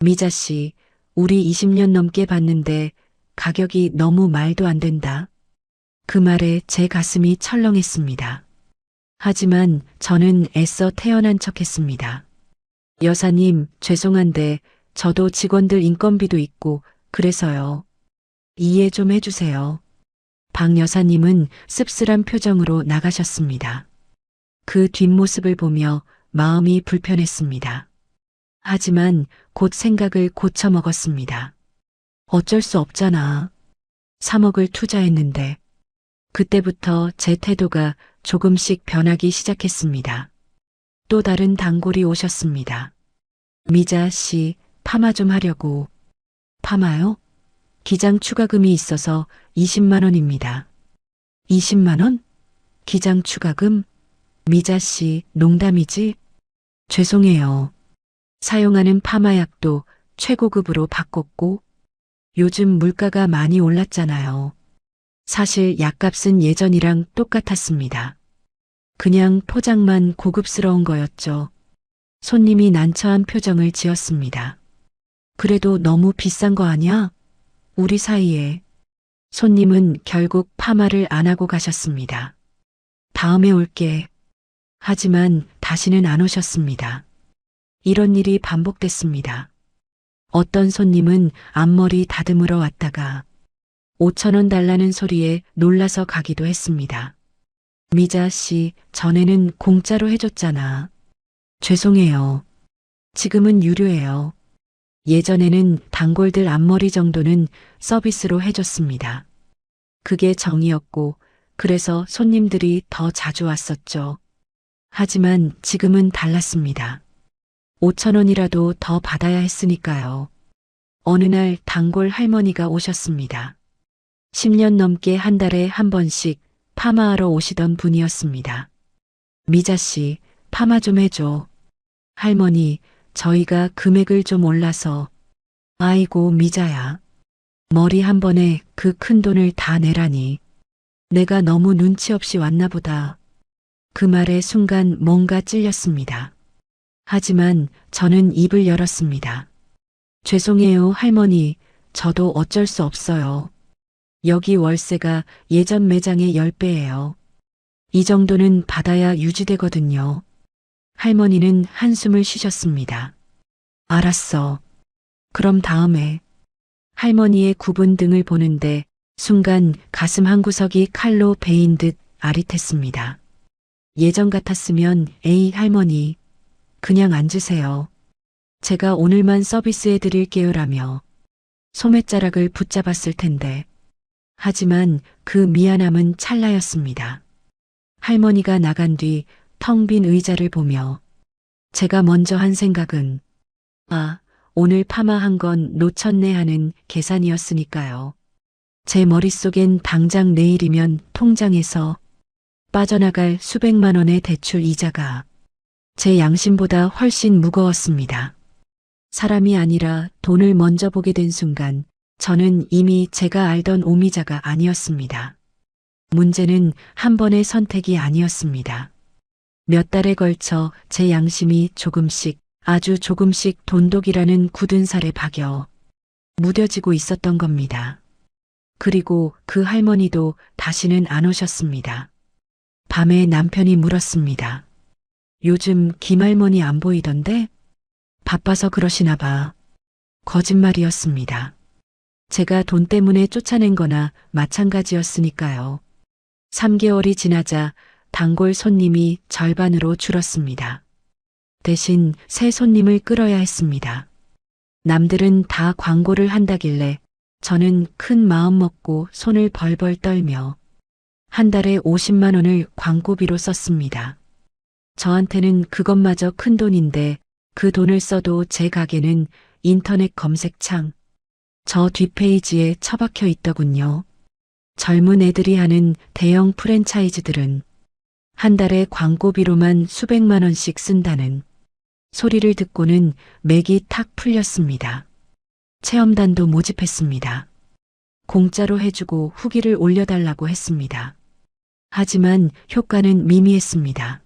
미자 씨, 우리 20년 넘게 봤는데 가격이 너무 말도 안 된다. 그 말에 제 가슴이 철렁했습니다. 하지만 저는 애써 태어난 척했습니다. 여사님, 죄송한데 저도 직원들 인건비도 있고 그래서요. 이해 좀 해주세요. 박 여사님은 씁쓸한 표정으로 나가셨습니다. 그 뒷모습을 보며 마음이 불편했습니다. 하지만 곧 생각을 고쳐 먹었습니다. 어쩔 수 없잖아. 3억을 투자했는데. 그때부터 제 태도가 조금씩 변하기 시작했습니다. 또 다른 단골이 오셨습니다. 미자 씨, 파마 좀 하려고. 파마요? 기장 추가금이 있어서 20만 원입니다. 20만 원? 기장 추가금? 미자 씨, 농담이지? 죄송해요. 사용하는 파마약도 최고급으로 바꿨고, 요즘 물가가 많이 올랐잖아요. 사실 약값은 예전이랑 똑같았습니다. 그냥 포장만 고급스러운 거였죠. 손님이 난처한 표정을 지었습니다. 그래도 너무 비싼 거 아니야? 우리 사이에. 손님은 결국 파마를 안 하고 가셨습니다. 다음에 올게. 하지만 다시는 안 오셨습니다. 이런 일이 반복됐습니다. 어떤 손님은 앞머리 다듬으러 왔다가 5천 원 달라는 소리에 놀라서 가기도 했습니다. 미자 씨, 전에는 공짜로 해줬잖아. 죄송해요. 지금은 유료예요. 예전에는 단골들 앞머리 정도는 서비스로 해줬습니다. 그게 정이었고, 그래서 손님들이 더 자주 왔었죠. 하지만 지금은 달랐습니다. 5천 원이라도 더 받아야 했으니까요. 어느 날 단골 할머니가 오셨습니다. 10년 넘게 한 달에 한 번씩 파마하러 오시던 분이었습니다. 미자 씨, 파마 좀 해줘. 할머니, 저희가 금액을 좀 올라서. 아이고, 미자야. 머리 한 번에 그 큰 돈을 다 내라니. 내가 너무 눈치 없이 왔나 보다. 그 말에 순간 뭔가 찔렸습니다. 하지만 저는 입을 열었습니다. 죄송해요, 할머니. 저도 어쩔 수 없어요. 여기 월세가 예전 매장의 10배예요. 이 정도는 받아야 유지되거든요. 할머니는 한숨을 쉬셨습니다. 알았어. 그럼 다음에. 할머니의 굽은 등을 보는데 순간 가슴 한 구석이 칼로 베인 듯 아릿했습니다. 예전 같았으면 에이 할머니, 그냥 앉으세요. 제가 오늘만 서비스해 드릴게요라며 소매자락을 붙잡았을 텐데. 하지만 그 미안함은 찰나였습니다. 할머니가 나간 뒤 텅 빈 의자를 보며 제가 먼저 한 생각은 아, 오늘 파마한 건 놓쳤네 하는 계산이었으니까요. 제 머릿속엔 당장 내일이면 통장에서 빠져나갈 수백만 원의 대출 이자가 제 양심보다 훨씬 무거웠습니다. 사람이 아니라 돈을 먼저 보게 된 순간 저는 이미 제가 알던 오미자가 아니었습니다. 문제는 한 번의 선택이 아니었습니다. 몇 달에 걸쳐 제 양심이 조금씩, 아주 조금씩 돈독이라는 굳은 살에 박여 무뎌지고 있었던 겁니다. 그리고 그 할머니도 다시는 안 오셨습니다. 밤에 남편이 물었습니다. 요즘 김할머니 안 보이던데? 바빠서 그러시나 봐. 거짓말이었습니다. 제가 돈 때문에 쫓아낸 거나 마찬가지였으니까요. 3개월이 지나자 단골 손님이 절반으로 줄었습니다. 대신 새 손님을 끌어야 했습니다. 남들은 다 광고를 한다길래 저는 큰 마음 먹고 손을 벌벌 떨며 한 달에 50만 원을 광고비로 썼습니다. 저한테는 그것마저 큰 돈인데 그 돈을 써도 제 가게는 인터넷 검색창 저 뒷페이지에 처박혀 있더군요. 젊은 애들이 하는 대형 프랜차이즈들은 한 달에 광고비로만 수백만 원씩 쓴다는 소리를 듣고는 맥이 탁 풀렸습니다. 체험단도 모집했습니다. 공짜로 해주고 후기를 올려달라고 했습니다. 하지만 효과는 미미했습니다.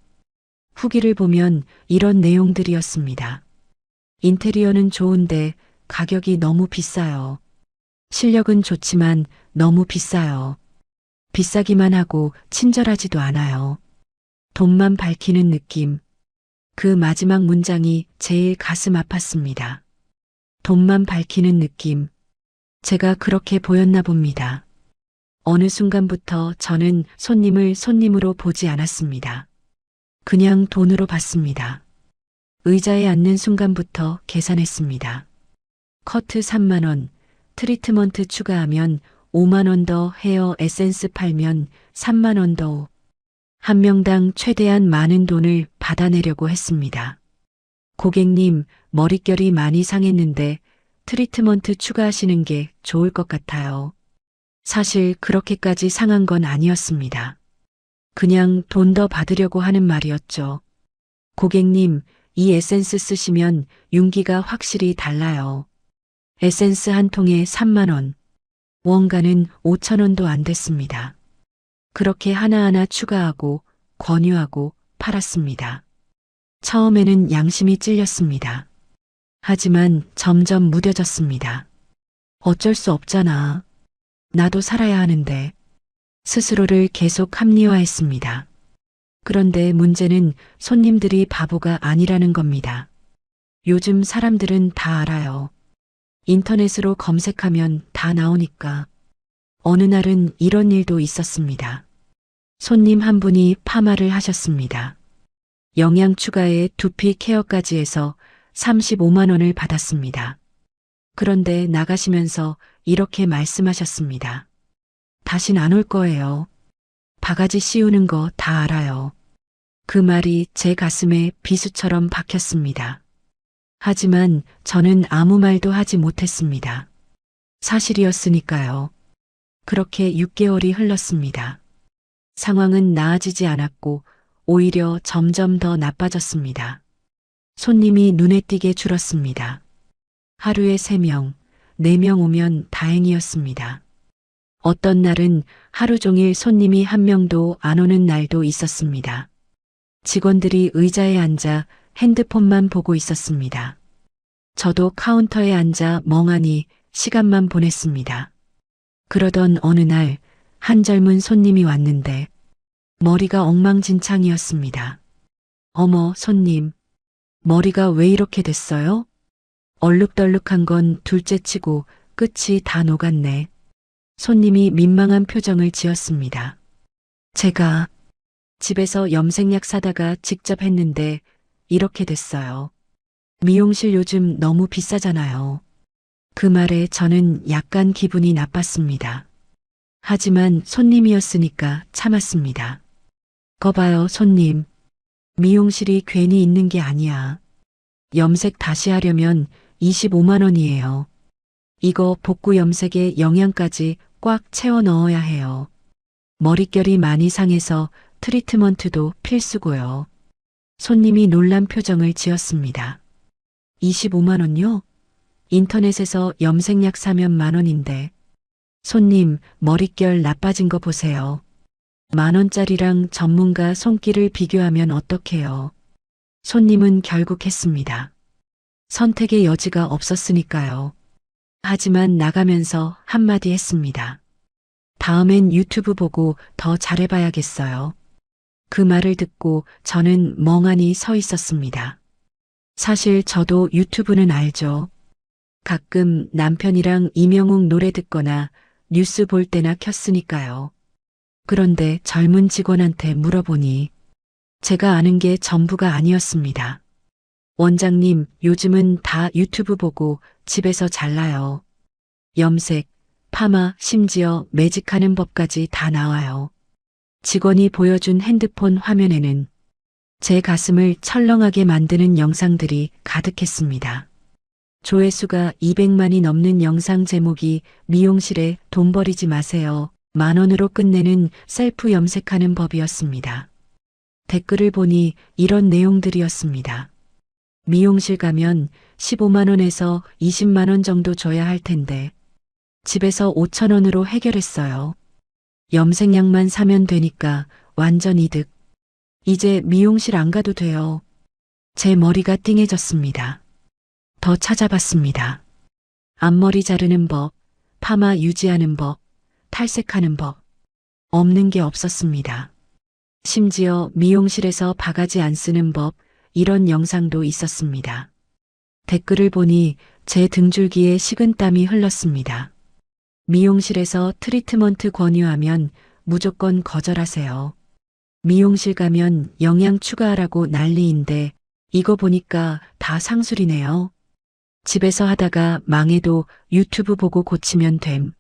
후기를 보면 이런 내용들이었습니다. 인테리어는 좋은데 가격이 너무 비싸요. 실력은 좋지만 너무 비싸요. 비싸기만 하고 친절하지도 않아요. 돈만 밝히는 느낌. 그 마지막 문장이 제일 가슴 아팠습니다. 돈만 밝히는 느낌. 제가 그렇게 보였나 봅니다. 어느 순간부터 저는 손님을 손님으로 보지 않았습니다. 그냥 돈으로 봤습니다. 의자에 앉는 순간부터 계산했습니다. 커트 3만 원, 트리트먼트 추가하면 5만 원 더, 헤어 에센스 팔면 3만 원 더. 한 명당 최대한 많은 돈을 받아내려고 했습니다. 고객님, 머릿결이 많이 상했는데 트리트먼트 추가하시는 게 좋을 것 같아요. 사실 그렇게까지 상한 건 아니었습니다. 그냥 돈 더 받으려고 하는 말이었죠. 고객님, 이 에센스 쓰시면 윤기가 확실히 달라요. 에센스 한 통에 3만 원. 원가는 5천 원도 안 됐습니다. 그렇게 하나하나 추가하고 권유하고 팔았습니다. 처음에는 양심이 찔렸습니다. 하지만 점점 무뎌졌습니다. 어쩔 수 없잖아. 나도 살아야 하는데. 스스로를 계속 합리화했습니다. 그런데 문제는 손님들이 바보가 아니라는 겁니다. 요즘 사람들은 다 알아요. 인터넷으로 검색하면 다 나오니까. 어느 날은 이런 일도 있었습니다. 손님 한 분이 파마를 하셨습니다. 영양 추가에 두피 케어까지 해서 35만 원을 받았습니다. 그런데 나가시면서 이렇게 말씀하셨습니다. 다신 안 올 거예요. 바가지 씌우는 거 다 알아요. 그 말이 제 가슴에 비수처럼 박혔습니다. 하지만 저는 아무 말도 하지 못했습니다. 사실이었으니까요. 그렇게 6개월이 흘렀습니다. 상황은 나아지지 않았고 오히려 점점 더 나빠졌습니다. 손님이 눈에 띄게 줄었습니다. 하루에 3명, 4명 오면 다행이었습니다. 어떤 날은 하루 종일 손님이 한 명도 안 오는 날도 있었습니다. 직원들이 의자에 앉아 핸드폰만 보고 있었습니다. 저도 카운터에 앉아 멍하니 시간만 보냈습니다. 그러던 어느 날 한 젊은 손님이 왔는데 머리가 엉망진창이었습니다. 어머, 손님. 머리가 왜 이렇게 됐어요? 얼룩덜룩한 건 둘째치고 끝이 다 녹았네. 손님이 민망한 표정을 지었습니다. 제가 집에서 염색약 사다가 직접 했는데 이렇게 됐어요. 미용실 요즘 너무 비싸잖아요. 그 말에 저는 약간 기분이 나빴습니다. 하지만 손님이었으니까 참았습니다. 거봐요, 손님. 미용실이 괜히 있는 게 아니야. 염색 다시 하려면 25만 원이에요. 이거 복구 염색에 영양까지 꽉 채워 넣어야 해요. 머릿결이 많이 상해서 트리트먼트도 필수고요. 손님이 놀란 표정을 지었습니다. 25만 원요? 인터넷에서 염색약 사면 만 원인데. 손님, 머릿결 나빠진 거 보세요. 만 원짜리랑 전문가 손길을 비교하면 어떡해요. 손님은 결국 했습니다. 선택의 여지가 없었으니까요. 하지만 나가면서 한마디 했습니다. 다음엔 유튜브 보고 더 잘해봐야겠어요. 그 말을 듣고 저는 멍하니 서 있었습니다. 사실 저도 유튜브는 알죠. 가끔 남편이랑 이명웅 노래 듣거나 뉴스 볼 때나 켰으니까요. 그런데 젊은 직원한테 물어보니 제가 아는 게 전부가 아니었습니다. 원장님, 요즘은 다 유튜브 보고 집에서 잘라요. 염색, 파마, 심지어 매직하는 법까지 다 나와요. 직원이 보여준 핸드폰 화면에는 제 가슴을 철렁하게 만드는 영상들이 가득했습니다. 조회수가 200만이 넘는 영상 제목이 미용실에 돈 버리지 마세요. 만 원으로 끝내는 셀프 염색하는 법이었습니다. 댓글을 보니 이런 내용들이었습니다. 미용실 가면 15만 원에서 20만 원 정도 줘야 할 텐데 집에서 5천 원으로 해결했어요. 염색약만 사면 되니까 완전 이득. 이제 미용실 안 가도 돼요. 제 머리가 띵해졌습니다. 더 찾아봤습니다. 앞머리 자르는 법, 파마 유지하는 법, 탈색하는 법. 없는 게 없었습니다. 심지어 미용실에서 바가지 안 쓰는 법, 이런 영상도 있었습니다. 댓글을 보니 제 등줄기에 식은땀이 흘렀습니다. 미용실에서 트리트먼트 권유하면 무조건 거절하세요. 미용실 가면 영양 추가하라고 난리인데 이거 보니까 다 상술이네요. 집에서 하다가 망해도 유튜브 보고 고치면 됨.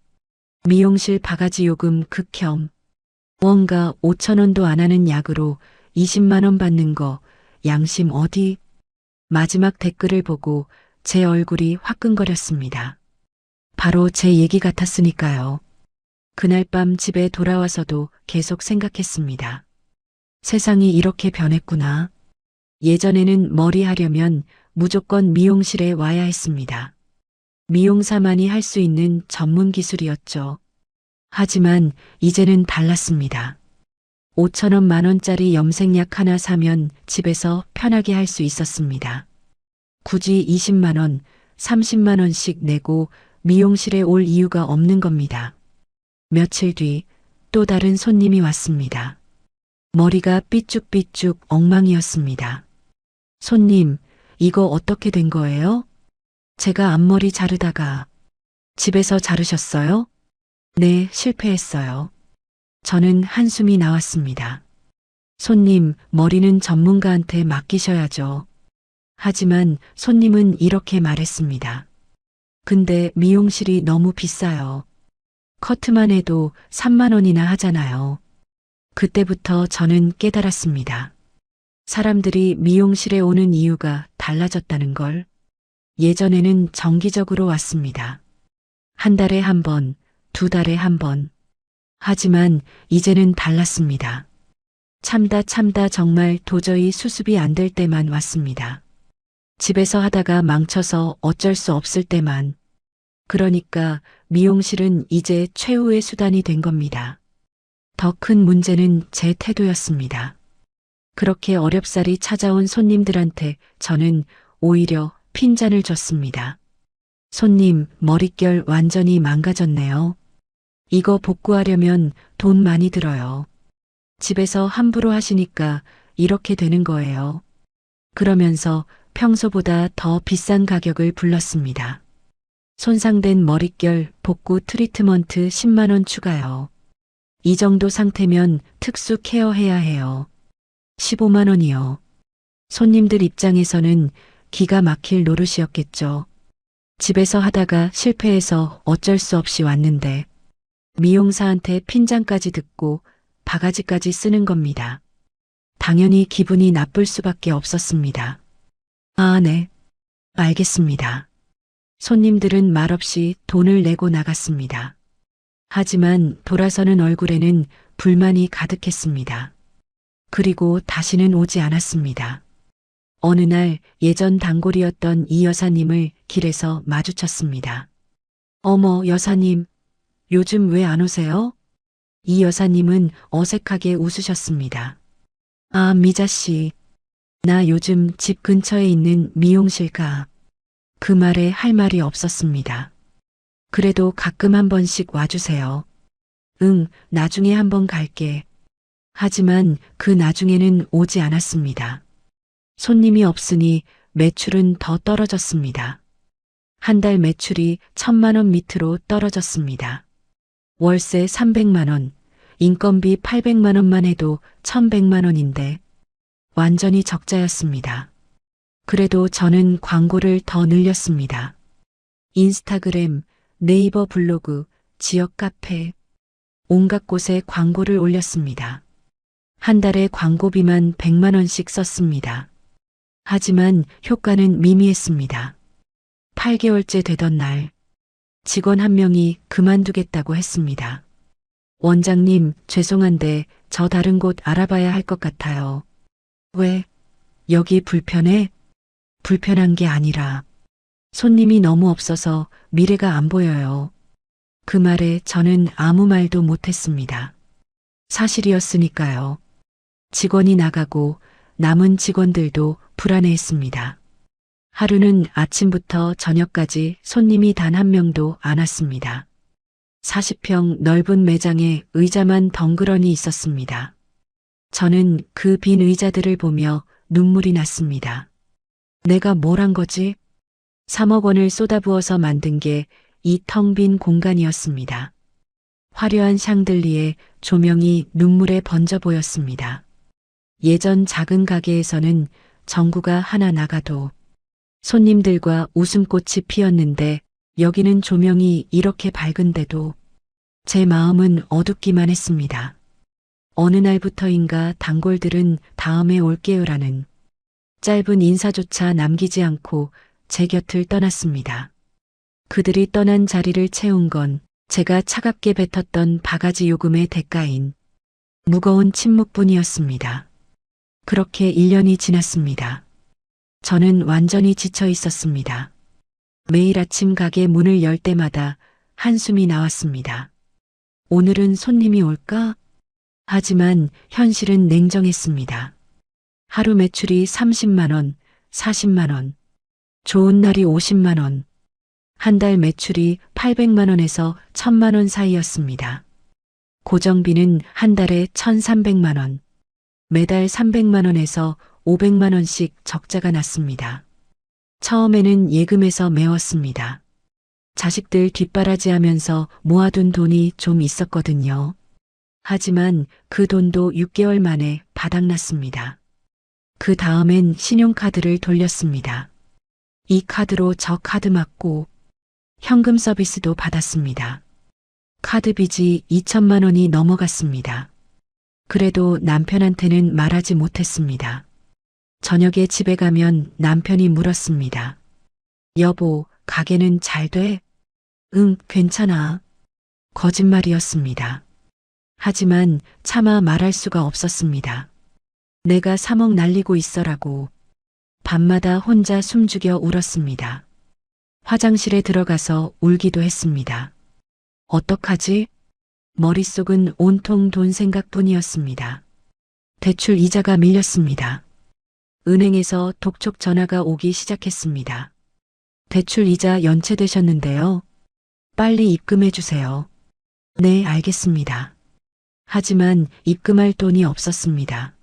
미용실 바가지 요금 극혐. 원가 5천 원도 안 하는 약으로 20만 원 받는 거 양심 어디? 마지막 댓글을 보고 제 얼굴이 화끈거렸습니다. 바로 제 얘기 같았으니까요. 그날 밤 집에 돌아와서도 계속 생각했습니다. 세상이 이렇게 변했구나. 예전에는 머리 하려면 무조건 미용실에 와야 했습니다. 미용사만이 할 수 있는 전문 기술이었죠. 하지만 이제는 달랐습니다. 5천 원, 만 원짜리 염색약 하나 사면 집에서 편하게 할 수 있었습니다. 굳이 20만 원, 30만 원씩 내고 미용실에 올 이유가 없는 겁니다. 며칠 뒤 또 다른 손님이 왔습니다. 머리가 삐쭉삐쭉 엉망이었습니다. 손님, 이거 어떻게 된 거예요? 제가 앞머리 자르다가 집에서 자르셨어요? 네, 실패했어요. 저는 한숨이 나왔습니다. 손님, 머리는 전문가한테 맡기셔야죠. 하지만 손님은 이렇게 말했습니다. 근데 미용실이 너무 비싸요. 커트만 해도 3만 원이나 하잖아요. 그때부터 저는 깨달았습니다. 사람들이 미용실에 오는 이유가 달라졌다는 걸. 예전에는 정기적으로 왔습니다. 한 달에 한 번, 두 달에 한 번. 하지만 이제는 달랐습니다. 참다 정말 도저히 수습이 안 될 때만 왔습니다. 집에서 하다가 망쳐서 어쩔 수 없을 때만. 그러니까 미용실은 이제 최후의 수단이 된 겁니다. 더 큰 문제는 제 태도였습니다. 그렇게 어렵사리 찾아온 손님들한테 저는 오히려 핀잔을 줬습니다. 손님, 머릿결 완전히 망가졌네요. 이거 복구하려면 돈 많이 들어요. 집에서 함부로 하시니까 이렇게 되는 거예요. 그러면서 평소보다 더 비싼 가격을 불렀습니다. 손상된 머릿결 복구 트리트먼트 10만 원 추가요. 이 정도 상태면 특수 케어 해야 해요. 15만 원이요. 손님들 입장에서는 기가 막힐 노릇이었겠죠. 집에서 하다가 실패해서 어쩔 수 없이 왔는데 미용사한테 핀잔까지 듣고 바가지까지 쓰는 겁니다. 당연히 기분이 나쁠 수밖에 없었습니다. 아, 네. 알겠습니다. 손님들은 말없이 돈을 내고 나갔습니다. 하지만 돌아서는 얼굴에는 불만이 가득했습니다. 그리고 다시는 오지 않았습니다. 어느 날 예전 단골이었던 이 여사님을 길에서 마주쳤습니다. 어머, 여사님, 요즘 왜 안 오세요? 이 여사님은 어색하게 웃으셨습니다. 아, 미자 씨, 나 요즘 집 근처에 있는 미용실 가. 그 말에 할 말이 없었습니다. 그래도 가끔 한 번씩 와주세요. 응, 나중에 한번 갈게. 하지만 그 나중에는 오지 않았습니다. 손님이 없으니 매출은 더 떨어졌습니다. 한 달 매출이 1,000만 원 밑으로 떨어졌습니다. 월세 300만 원, 인건비 800만 원만 해도 1,100만 원인데 완전히 적자였습니다. 그래도 저는 광고를 더 늘렸습니다. 인스타그램, 네이버 블로그, 지역 카페, 온갖 곳에 광고를 올렸습니다. 한 달에 광고비만 100만 원씩 썼습니다. 하지만 효과는 미미했습니다. 8개월째 되던 날, 직원 한 명이 그만두겠다고 했습니다. 원장님, 죄송한데 저 다른 곳 알아봐야 할 것 같아요. 왜? 여기 불편해? 불편한 게 아니라 손님이 너무 없어서 미래가 안 보여요. 그 말에 저는 아무 말도 못했습니다. 사실이었으니까요. 직원이 나가고 남은 직원들도 불안해했습니다. 하루는 아침부터 저녁까지 손님이 단 한 명도 안 왔습니다. 40평 넓은 매장에 의자만 덩그러니 있었습니다. 저는 그 빈 의자들을 보며 눈물이 났습니다. 내가 뭘 한 거지? 3억 원을 쏟아부어서 만든 게 이 텅 빈 공간이었습니다. 화려한 샹들리에 조명이 눈물에 번져 보였습니다. 예전 작은 가게에서는 전구가 하나 나가도 손님들과 웃음꽃이 피었는데 여기는 조명이 이렇게 밝은데도 제 마음은 어둡기만 했습니다. 어느 날부터인가 단골들은 다음에 올게요라는 짧은 인사조차 남기지 않고 제 곁을 떠났습니다. 그들이 떠난 자리를 채운 건 제가 차갑게 뱉었던 바가지 요금의 대가인 무거운 침묵뿐이었습니다. 그렇게 1년이 지났습니다. 저는 완전히 지쳐 있었습니다. 매일 아침 가게 문을 열 때마다 한숨이 나왔습니다. 오늘은 손님이 올까? 하지만 현실은 냉정했습니다. 하루 매출이 30만 원, 40만 원, 좋은 날이 50만 원, 한 달 매출이 800만 원에서 1000만 원 사이였습니다. 고정비는 한 달에 1300만 원, 매달 300만 원에서 500만 원씩 적자가 났습니다. 처음에는 예금에서 메웠습니다. 자식들 뒷바라지하면서 모아둔 돈이 좀 있었거든요. 하지만 그 돈도 6개월 만에 바닥났습니다. 그 다음엔 신용카드를 돌렸습니다. 이 카드로 저 카드 맞고 현금 서비스도 받았습니다. 카드 빚이 2천만 원이 넘어갔습니다. 그래도 남편한테는 말하지 못했습니다. 저녁에 집에 가면 남편이 물었습니다. 여보, 가게는 잘 돼? 응, 괜찮아. 거짓말이었습니다. 하지만 차마 말할 수가 없었습니다. 내가 3억 날리고 있어라고 밤마다 혼자 숨죽여 울었습니다. 화장실에 들어가서 울기도 했습니다. 어떡하지? 머릿속은 온통 돈 생각뿐이었습니다. 대출 이자가 밀렸습니다. 은행에서 독촉 전화가 오기 시작했습니다. 대출 이자 연체되셨는데요. 빨리 입금해 주세요. 네, 알겠습니다. 하지만 입금할 돈이 없었습니다.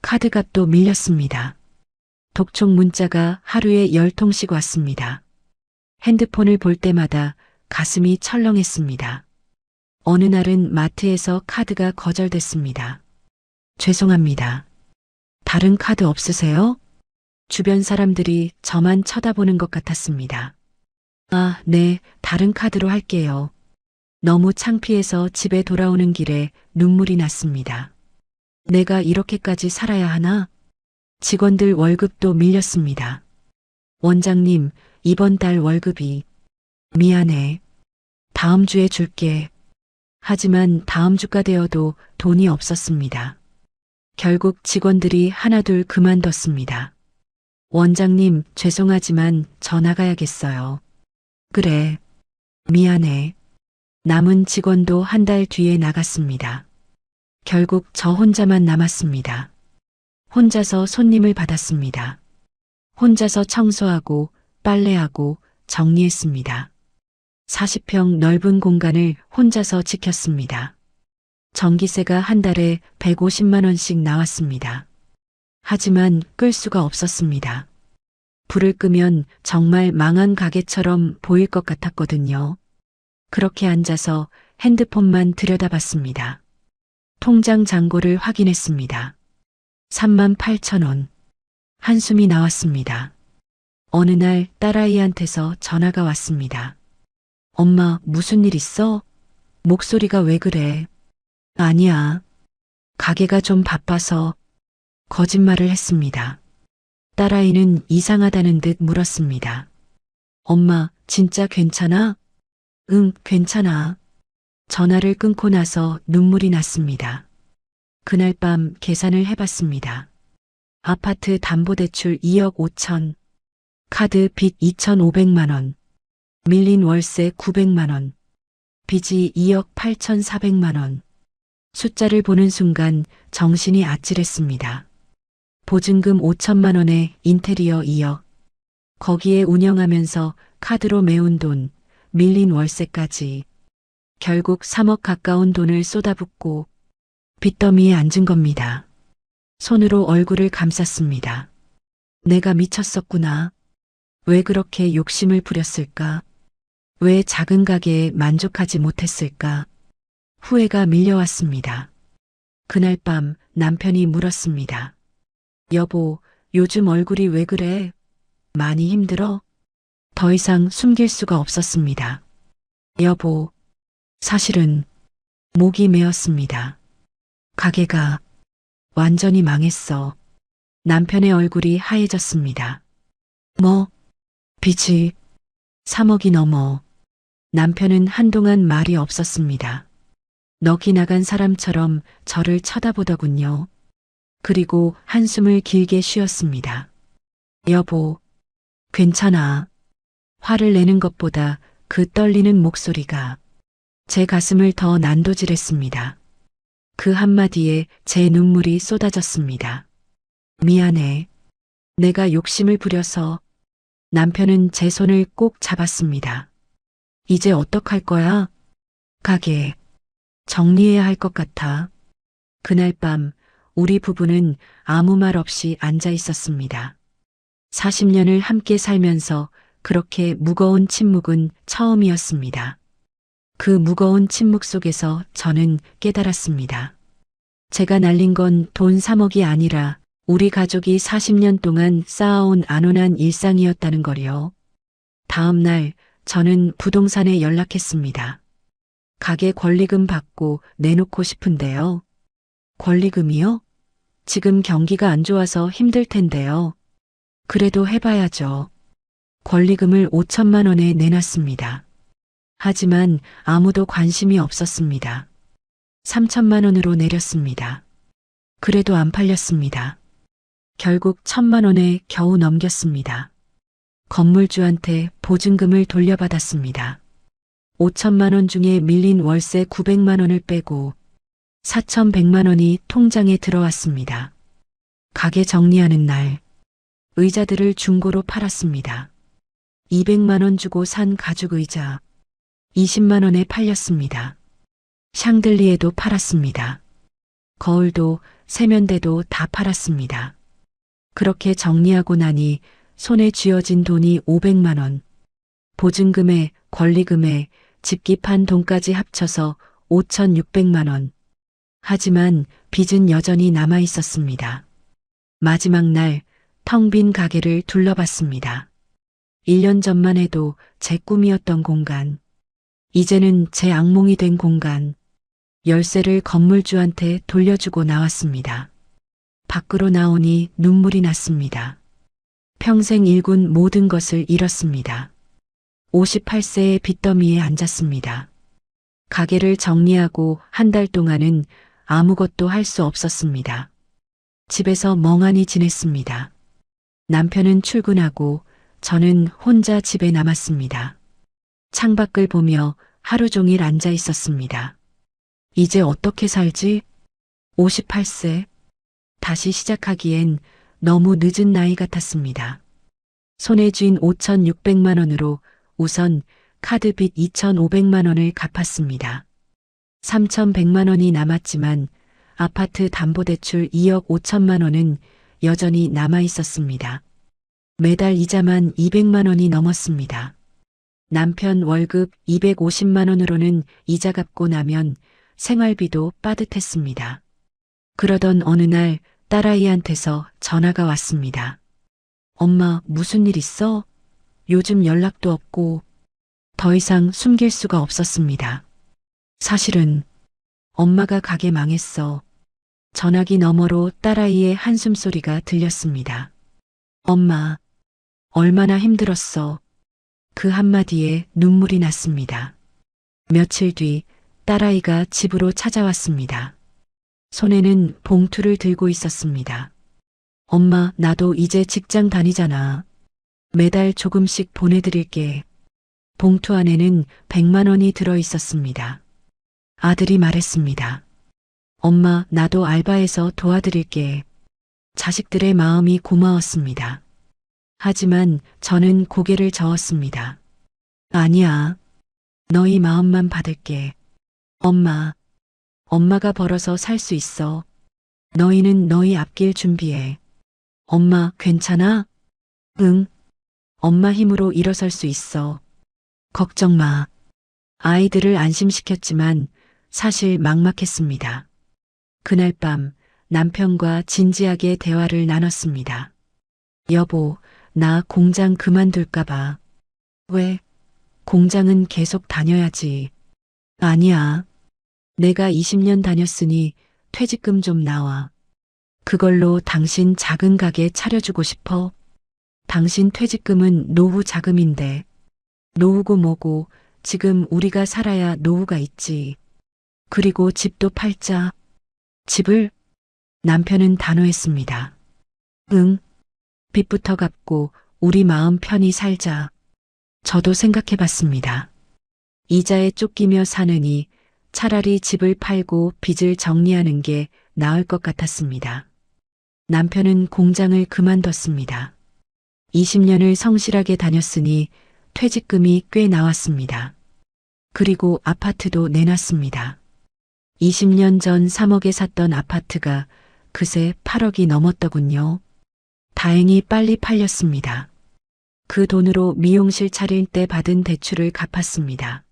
카드값도 밀렸습니다. 독촉 문자가 하루에 10통씩 왔습니다. 핸드폰을 볼 때마다 가슴이 철렁했습니다. 어느 날은 마트에서 카드가 거절됐습니다. 죄송합니다. 다른 카드 없으세요? 주변 사람들이 저만 쳐다보는 것 같았습니다. 아, 네, 다른 카드로 할게요. 너무 창피해서 집에 돌아오는 길에 눈물이 났습니다. 내가 이렇게까지 살아야 하나? 직원들 월급도 밀렸습니다. 원장님, 이번 달 월급이 미안해. 다음 주에 줄게. 하지만 다음 주가 되어도 돈이 없었습니다. 결국 직원들이 하나둘 그만뒀습니다. 원장님, 죄송하지만 저 나가야겠어요. 그래. 미안해. 남은 직원도 한 달 뒤에 나갔습니다. 결국 저 혼자만 남았습니다. 혼자서 손님을 받았습니다. 혼자서 청소하고 빨래하고 정리했습니다. 40평 넓은 공간을 혼자서 지켰습니다. 전기세가 한 달에 150만 원씩 나왔습니다. 하지만 끌 수가 없었습니다. 불을 끄면 정말 망한 가게처럼 보일 것 같았거든요. 그렇게 앉아서 핸드폰만 들여다봤습니다. 통장 잔고를 확인했습니다. 38,000원. 한숨이 나왔습니다. 어느 날 딸아이한테서 전화가 왔습니다. 엄마, 무슨 일 있어? 목소리가 왜 그래? 아니야. 가게가 좀 바빠서 거짓말을 했습니다. 딸아이는 이상하다는 듯 물었습니다. 엄마, 진짜 괜찮아? 응, 괜찮아. 전화를 끊고 나서 눈물이 났습니다. 그날 밤 계산을 해봤습니다. 아파트 담보대출 2억 5천, 카드 빚 2,500만 원, 밀린 월세 900만 원, 빚이 2억 8,400만 원. 숫자를 보는 순간 정신이 아찔했습니다. 보증금 5천만 원에 인테리어 2억, 거기에 운영하면서 카드로 메운 돈, 밀린 월세까지. 결국 3억 가까운 돈을 쏟아붓고 빚더미에 앉은 겁니다. 손으로 얼굴을 감쌌습니다. 내가 미쳤었구나. 왜 그렇게 욕심을 부렸을까? 왜 작은 가게에 만족하지 못했을까? 후회가 밀려왔습니다. 그날 밤 남편이 물었습니다. 여보, 요즘 얼굴이 왜 그래? 많이 힘들어? 더 이상 숨길 수가 없었습니다. 여보, 사실은 목이 메었습니다. 가게가 완전히 망했어. 남편의 얼굴이 하얘졌습니다. 뭐, 빚이 3억이 넘어. 남편은 한동안 말이 없었습니다. 넋이 나간 사람처럼 저를 쳐다보더군요. 그리고 한숨을 길게 쉬었습니다. 여보, 괜찮아. 화를 내는 것보다 그 떨리는 목소리가 제 가슴을 더 난도질했습니다. 그 한마디에 제 눈물이 쏟아졌습니다. 미안해. 내가 욕심을 부려서. 남편은 제 손을 꼭 잡았습니다. 이제 어떡할 거야? 가게 정리해야 할 것 같아. 그날 밤 우리 부부는 아무 말 없이 앉아 있었습니다. 40년을 함께 살면서 그렇게 무거운 침묵은 처음이었습니다. 그 무거운 침묵 속에서 저는 깨달았습니다. 제가 날린 건 돈 3억이 아니라 우리 가족이 40년 동안 쌓아온 안온한 일상이었다는 거요. 다음 날 저는 부동산에 연락했습니다. 가게 권리금 받고 내놓고 싶은데요. 권리금이요? 지금 경기가 안 좋아서 힘들 텐데요. 그래도 해봐야죠. 권리금을 5천만 원에 내놨습니다. 하지만 아무도 관심이 없었습니다. 3천만 원으로 내렸습니다. 그래도 안 팔렸습니다. 결국 1,000만 원에 겨우 넘겼습니다. 건물주한테 보증금을 돌려받았습니다. 5천만 원 중에 밀린 월세 900만 원을 빼고 4,100만 원이 통장에 들어왔습니다. 가게 정리하는 날 의자들을 중고로 팔았습니다. 200만 원 주고 산 가죽 의자 20만 원에 팔렸습니다. 샹들리에도 팔았습니다. 거울도 세면대도 다 팔았습니다. 그렇게 정리하고 나니 손에 쥐어진 돈이 500만 원. 보증금에 권리금에 집기판 돈까지 합쳐서 5,600만 원. 하지만 빚은 여전히 남아 있었습니다. 마지막 날 텅 빈 가게를 둘러봤습니다. 1년 전만 해도 제 꿈이었던 공간. 이제는 제 악몽이 된 공간. 열쇠를 건물주한테 돌려주고 나왔습니다. 밖으로 나오니 눈물이 났습니다. 평생 일군 모든 것을 잃었습니다. 58세의 빚더미에 앉았습니다. 가게를 정리하고 한 달 동안은 아무것도 할 수 없었습니다. 집에서 멍하니 지냈습니다. 남편은 출근하고 저는 혼자 집에 남았습니다. 창밖을 보며 하루 종일 앉아 있었습니다. 이제 어떻게 살지? 58세. 다시 시작하기엔 너무 늦은 나이 같았습니다. 손에 쥔 5,600만 원으로 우선 카드빚 2,500만 원을 갚았습니다. 3,100만 원이 남았지만 아파트 담보대출 2억 5천만 원은 여전히 남아 있었습니다. 매달 이자만 200만 원이 넘었습니다. 남편 월급 250만 원으로는 이자 갚고 나면 생활비도 빠듯했습니다. 그러던 어느 날 딸아이한테서 전화가 왔습니다. 엄마, 무슨 일 있어? 요즘 연락도 없고. 더 이상 숨길 수가 없었습니다. 사실은 엄마가 가게 망했어. 전화기 너머로 딸아이의 한숨소리가 들렸습니다. 엄마, 얼마나 힘들었어. 그 한마디에 눈물이 났습니다. 며칠 뒤 딸아이가 집으로 찾아왔습니다. 손에는 봉투를 들고 있었습니다. 엄마, 나도 이제 직장 다니잖아. 매달 조금씩 보내드릴게. 봉투 안에는 100만 원이 들어 있었습니다. 아들이 말했습니다. 엄마, 나도 알바해서 도와드릴게. 자식들의 마음이 고마웠습니다. 하지만 저는 고개를 저었습니다. 아니야. 너희 마음만 받을게. 엄마, 엄마가 벌어서 살 수 있어. 너희는 너희 앞길 준비해. 엄마, 괜찮아? 응. 엄마 힘으로 일어설 수 있어. 걱정 마. 아이들을 안심시켰지만 사실 막막했습니다. 그날 밤 남편과 진지하게 대화를 나눴습니다. 여보, 나 공장 그만둘까봐. 왜? 공장은 계속 다녀야지. 아니야. 내가 20년 다녔으니 퇴직금 좀 나와. 그걸로 당신 작은 가게 차려주고 싶어. 당신 퇴직금은 노후 자금인데. 노후고 뭐고 지금 우리가 살아야 노후가 있지. 그리고 집도 팔자. 집을? 남편은 단호했습니다. 응. 빚부터 갚고 우리 마음 편히 살자. 저도 생각해봤습니다. 이자에 쫓기며 사느니 차라리 집을 팔고 빚을 정리하는 게 나을 것 같았습니다. 남편은 공장을 그만뒀습니다. 20년을 성실하게 다녔으니 퇴직금이 꽤 나왔습니다. 그리고 아파트도 내놨습니다. 20년 전 3억에 샀던 아파트가 그새 8억이 넘었더군요. 다행히 빨리 팔렸습니다. 그 돈으로 미용실 차릴 때 받은 대출을 갚았습니다.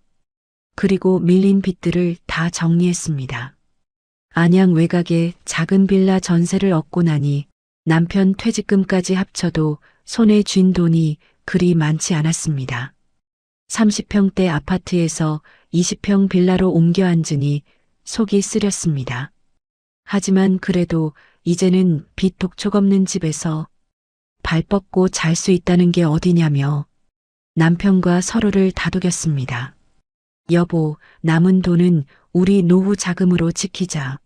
그리고 밀린 빚들을 다 정리했습니다. 안양 외곽에 작은 빌라 전세를 얻고 나니 남편 퇴직금까지 합쳐도 손에 쥔 돈이 그리 많지 않았습니다. 30평대 아파트에서 20평 빌라로 옮겨 앉으니 속이 쓰렸습니다. 하지만 그래도 이제는 빚 독촉 없는 집에서 발 뻗고 잘 수 있다는 게 어디냐며 남편과 서로를 다독였습니다. 여보, 남은 돈은 우리 노후 자금으로 지키자.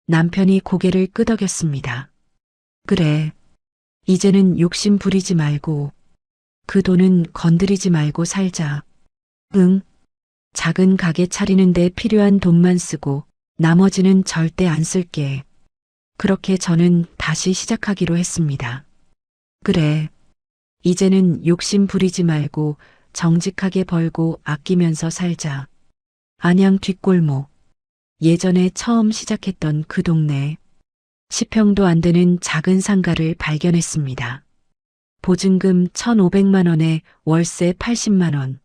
남편이 고개를 끄덕였습니다. 그래. 이제는 욕심 부리지 말고 그 돈은 건드리지 말고 살자. 응. 작은 가게 차리는데 필요한 돈만 쓰고 나머지는 절대 안 쓸게. 그렇게 저는 다시 시작하기로 했습니다. 그래. 이제는 욕심 부리지 말고 정직하게 벌고 아끼면서 살자. 안양 뒷골목. 예전에 처음 시작했던 그 동네. 10평도 안 되는 작은 상가를 발견했습니다. 보증금 1,500만 원에 월세 80만 원.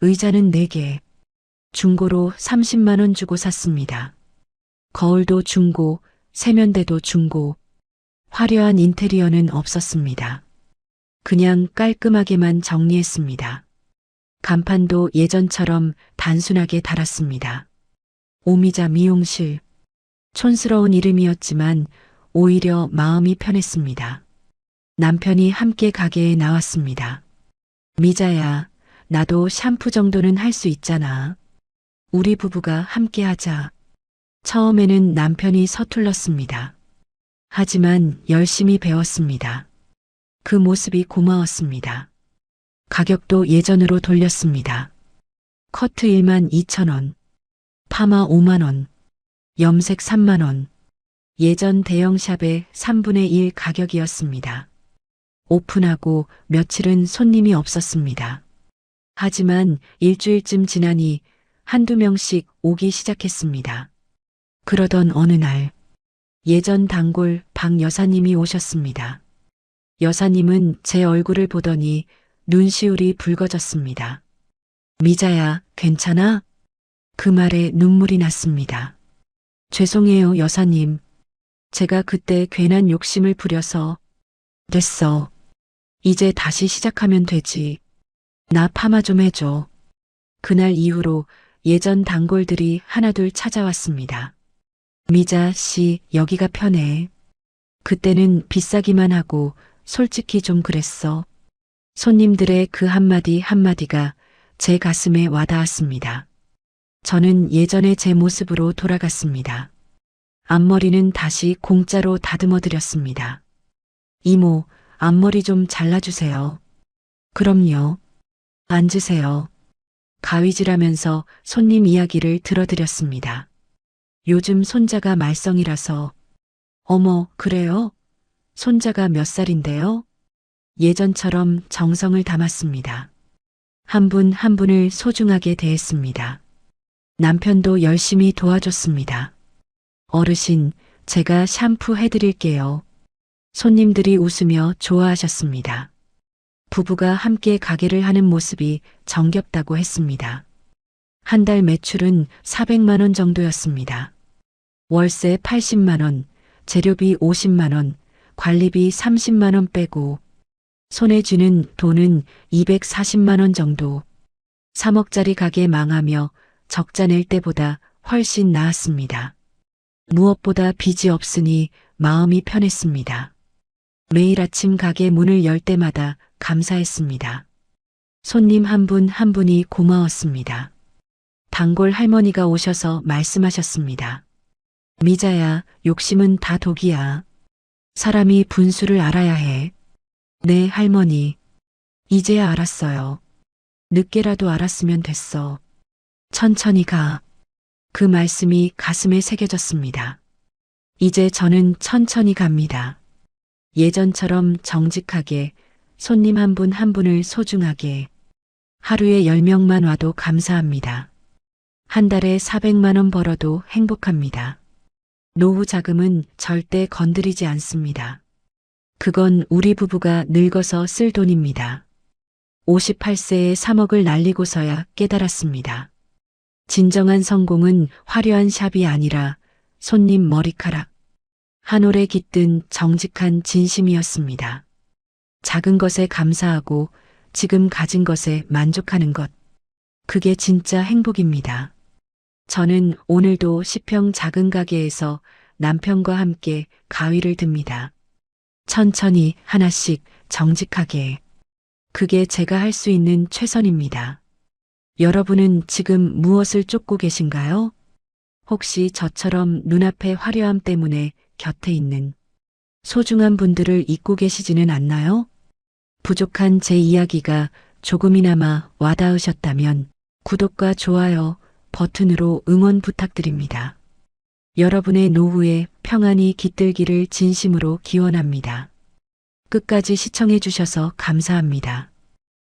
의자는 4개. 중고로 30만 원 주고 샀습니다. 거울도 중고, 세면대도 중고. 화려한 인테리어는 없었습니다. 그냥 깔끔하게만 정리했습니다. 간판도 예전처럼 단순하게 달았습니다. 오미자 미용실. 촌스러운 이름이었지만 오히려 마음이 편했습니다. 남편이 함께 가게에 나왔습니다. 미자야, 나도 샴푸 정도는 할 수 있잖아. 우리 부부가 함께 하자. 처음에는 남편이 서툴렀습니다. 하지만 열심히 배웠습니다. 그 모습이 고마웠습니다. 가격도 예전으로 돌렸습니다. 커트 1만 2천 원, 파마 5만 원, 염색 3만 원. 예전 대형샵의 3분의 1 가격이었습니다. 오픈하고 며칠은 손님이 없었습니다. 하지만 일주일쯤 지나니 한두 명씩 오기 시작했습니다. 그러던 어느 날 예전 단골 박 여사님이 오셨습니다. 여사님은 제 얼굴을 보더니 눈시울이 붉어졌습니다. 미자야, 괜찮아? 그 말에 눈물이 났습니다. 죄송해요, 여사님. 제가 그때 괜한 욕심을 부려서. 됐어. 이제 다시 시작하면 되지. 나 파마 좀 해줘. 그날 이후로 예전 단골들이 하나둘 찾아왔습니다. 미자 씨, 여기가 편해. 그때는 비싸기만 하고 솔직히 좀 그랬어. 손님들의 그 한마디 한마디가 제 가슴에 와닿았습니다. 저는 예전의 제 모습으로 돌아갔습니다. 앞머리는 다시 공짜로 다듬어 드렸습니다. 이모, 앞머리 좀 잘라주세요. 그럼요. 앉으세요. 가위질하면서 손님 이야기를 들어드렸습니다. 요즘 손자가 말썽이라서. 어머, 그래요? 손자가 몇 살인데요? 예전처럼 정성을 담았습니다. 한 분 한 분을 소중하게 대했습니다. 남편도 열심히 도와줬습니다. 어르신, 제가 샴푸 해드릴게요. 손님들이 웃으며 좋아하셨습니다. 부부가 함께 가게를 하는 모습이 정겹다고 했습니다. 한 달 매출은 400만 원 정도였습니다. 월세 80만 원, 재료비 50만 원, 관리비 30만 원 빼고 손에 쥐는 돈은 240만 원 정도. 3억짜리 가게 망하며 적자 낼 때보다 훨씬 나았습니다. 무엇보다 빚이 없으니 마음이 편했습니다. 매일 아침 가게 문을 열 때마다 감사했습니다. 손님 한 분 한 분이 고마웠습니다. 단골 할머니가 오셔서 말씀하셨습니다. 미자야, 욕심은 다 독이야. 사람이 분수를 알아야 해. 네, 할머니. 이제야 알았어요. 늦게라도 알았으면 됐어. 천천히 가. 그 말씀이 가슴에 새겨졌습니다. 이제 저는 천천히 갑니다. 예전처럼 정직하게, 손님 한 분 한 분을 소중하게, 하루에 10명만 와도 감사합니다. 한 달에 400만 원 벌어도 행복합니다. 노후 자금은 절대 건드리지 않습니다. 그건 우리 부부가 늙어서 쓸 돈입니다. 58세에 3억을 날리고서야 깨달았습니다. 진정한 성공은 화려한 샵이 아니라 손님 머리카락, 한 올에 깃든 정직한 진심이었습니다. 작은 것에 감사하고 지금 가진 것에 만족하는 것. 그게 진짜 행복입니다. 저는 오늘도 10평 작은 가게에서 남편과 함께 가위를 듭니다. 천천히 하나씩 정직하게. 그게 제가 할 수 있는 최선입니다. 여러분은 지금 무엇을 쫓고 계신가요? 혹시 저처럼 눈앞의 화려함 때문에 곁에 있는 소중한 분들을 잊고 계시지는 않나요? 부족한 제 이야기가 조금이나마 와닿으셨다면 구독과 좋아요 버튼으로 응원 부탁드립니다. 여러분의 노후에 평안이 깃들기를 진심으로 기원합니다. 끝까지 시청해 주셔서 감사합니다.